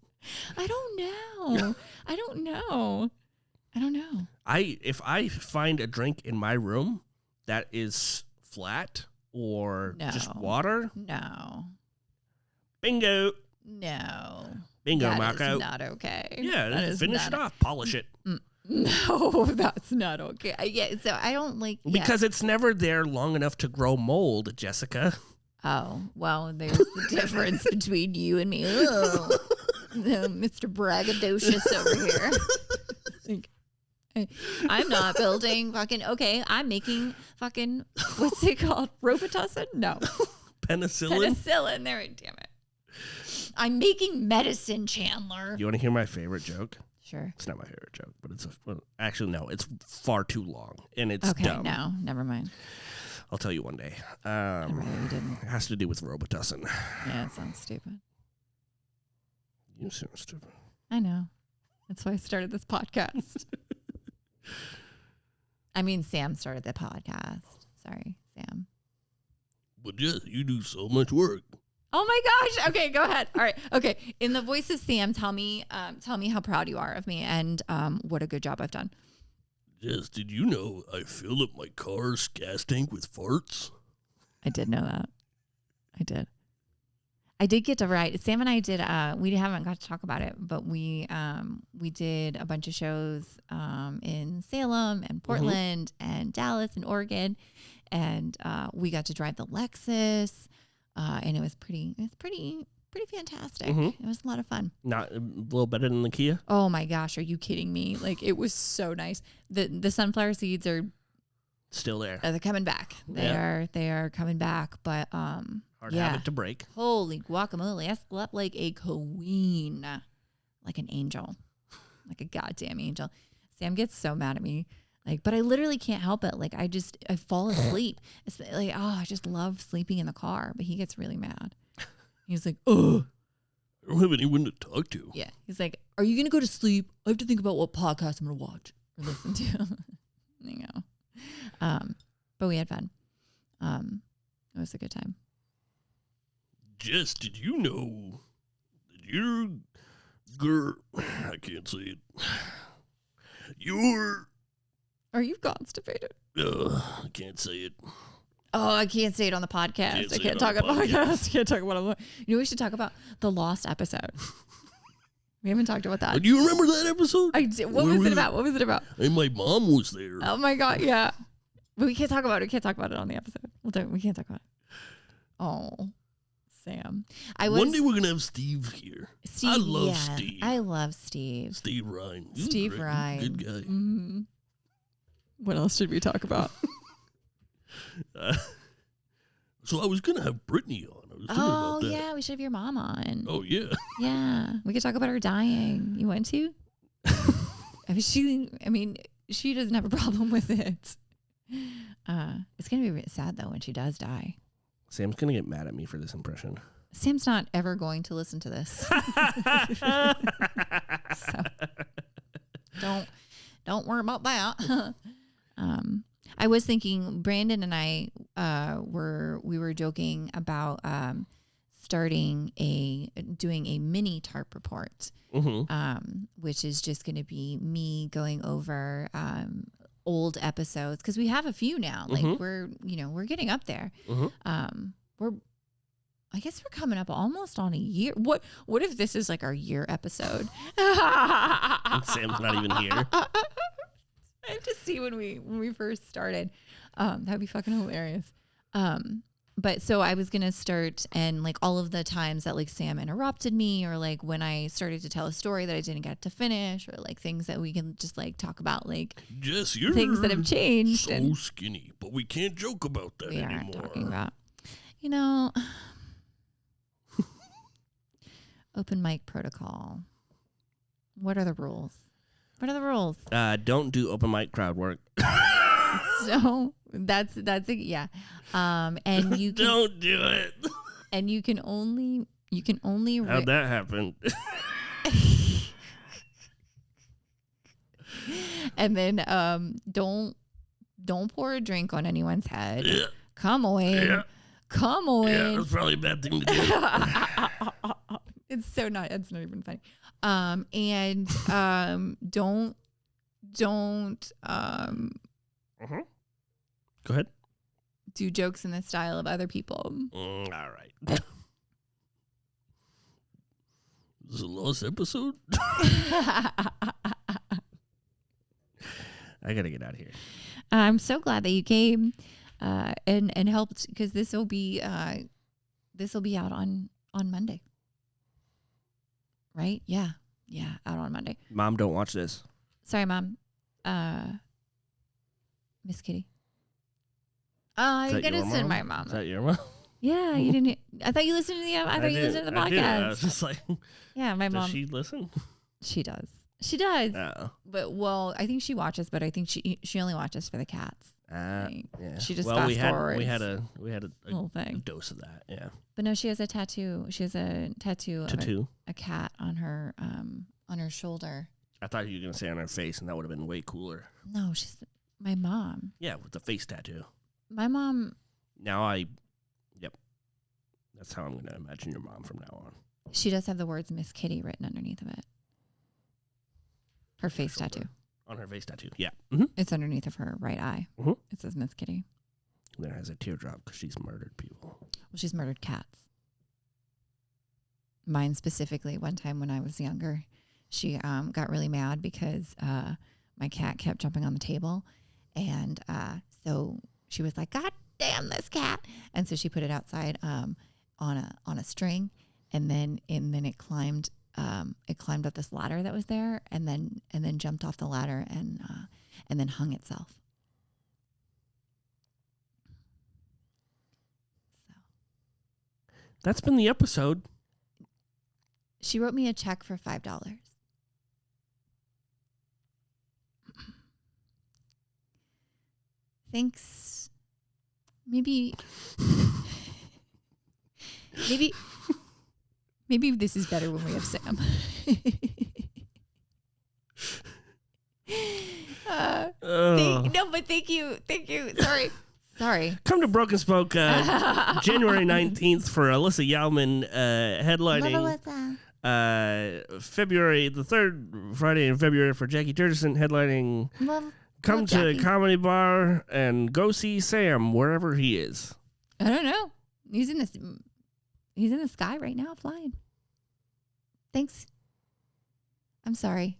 I don't know. I don't know. If I find a drink in my room that is flat or just water, no, bingo, no, bingo, that Marco. Is not okay. Yeah, finish it off, polish it. No, that's not okay. Yeah, so I don't like because it's never there long enough to grow mold, Jessica. Oh, well, there's the difference between you and me. Oh, Mr. Braggadocious over here. I'm not building fucking, I'm making fucking, what's it called? Robitussin? No. Penicillin? There, damn it. I'm making medicine, Chandler. You want to hear my favorite joke? Sure. It's not my favorite joke, but actually, no, it's far too long, and it's okay, dumb. No, never mind. I'll tell you one day. You didn't. It has to do with Robitussin. Yeah, it sounds stupid. You sound stupid. I know. That's why I started this podcast. I mean, Sam started the podcast. Sorry, Sam. But yes, you do so much work. Oh my gosh. Okay, go ahead. All right. Okay. In the voice of Sam, tell me how proud you are of me and what a good job I've done. Jess, did you know I filled up my car's gas tank with farts? I did know that. I did get to write. Sam and I did. We haven't got to talk about it, but we did a bunch of shows in Salem and Portland and Dallas and Oregon, and we got to drive the Lexus, and it was pretty fantastic. It was a lot of fun. Not a little better than the Kia? Oh my gosh, are you kidding me? Like, it was so nice. The sunflower seeds are still there. They're coming back. They are coming back, but hard habit to break. Holy guacamole. I slept like a queen, like an angel, like a goddamn angel. Sam gets so mad at me. Like, but I literally can't help it. Like, I fall asleep. It's like, I just love sleeping in the car, but he gets really mad. He's like, oh, I don't have anyone to talk to. Yeah. He's like, are you going to go to sleep? I have to think about what podcast I'm going to watch or listen to. You know. But we had fun. It was a good time. Jess, did you know that your girl, I can't say it. Are you constipated? I can't say it. Oh, I can't say it on the podcast. I can't talk about podcast. I can't talk about it. You know, we should talk about the lost episode. We haven't talked about that. Do you remember that episode? I did. What was it about? And my mom was there. Oh my God, yeah. But we can't talk about it. We can't talk about it on the episode. We can't talk about it. Oh, Sam. One day we're going to have Steve here. I love Steve. I love Steve. Steve Ryan. Steve Ryan. Good guy. Mm-hmm. What else should we talk about? So I was going to have Brittany on. I was thinking about that. Yeah. We should have your mom on. Oh, yeah. Yeah. We could talk about her dying. You want to? She doesn't have a problem with it. It's going to be sad, though, when she does die. Sam's going to get mad at me for this impression. Sam's not ever going to listen to this. So don't worry about that. I was thinking Brandon and I we were joking about doing a mini Tarp Report, which is just going to be me going over old episodes, because we have a few now. Like we're getting up there. I guess we're coming up almost on a year. What if this is like our year episode? And Sam's not even here. I have to see when we first started. That'd be fucking hilarious. But so I was gonna start, and like all of the times that like Sam interrupted me, or like when I started to tell a story that I didn't get to finish, or like things that we can just like talk about, like Jess, you're things that have changed. So skinny, but we can't joke about that anymore. We aren't talking about, open mic protocol. What are the rules? Don't do open mic crowd work. So that's it. Yeah. And you can, don't do it. And you can only How'd that happen? And then don't pour a drink on anyone's head. Yeah. Come away. Yeah. Come away. Yeah, that's probably a bad thing to do. It's not even funny. And don't Go ahead. do jokes in the style of other people. All right. This is the last episode. I gotta get out of here. I'm so glad that you came and helped, because this will be out on Monday. Right? Yeah, out on Monday. Mom, don't watch this. Sorry, Mom. Miss Kitty. You gotta listen to my mom. Is that your mom? Yeah, you didn't. I thought you listened to the. I thought you listened to the podcast. I was just like, yeah, my mom. Does she listen? She does. She does. No. But I think she watches, but I think she only watches for the cats. Yeah. She just we had forwards a little thing. dose of that. Yeah. But no, she has a tattoo. She has a tattoo Tattoo. of a cat on her shoulder. I thought you were gonna say on her face, and that would have been way cooler. No, she's my mom. Yeah, with the face tattoo. My mom. Yep. That's how I'm gonna imagine your mom from now on. She does have the words Miss Kitty written underneath of it. Her face tattoo. On her face tattoo. Yeah. Mm-hmm. It's underneath of her right eye. Mm-hmm. It says Miss Kitty. And then it has a teardrop because she's murdered people. Well, she's murdered cats. Mine specifically, one time when I was younger, she got really mad because my cat kept jumping on the table. And so she was like, God damn this cat. And so she put it outside on a string, and then it climbed up this ladder that was there, and then jumped off the ladder and then hung itself. So that's been the episode. She wrote me a check for $5. Thanks. Maybe this is better when we have Sam. Thank you. Sorry. Come to Broken Spoke January 19th for Alyssa Yauman headlining. February, the third Friday in February for Jackie Jurgensen headlining. Come to Jackie. Comedy Bar and go see Sam wherever he is. I don't know. He's in the sky right now, flying. Thanks. I'm sorry.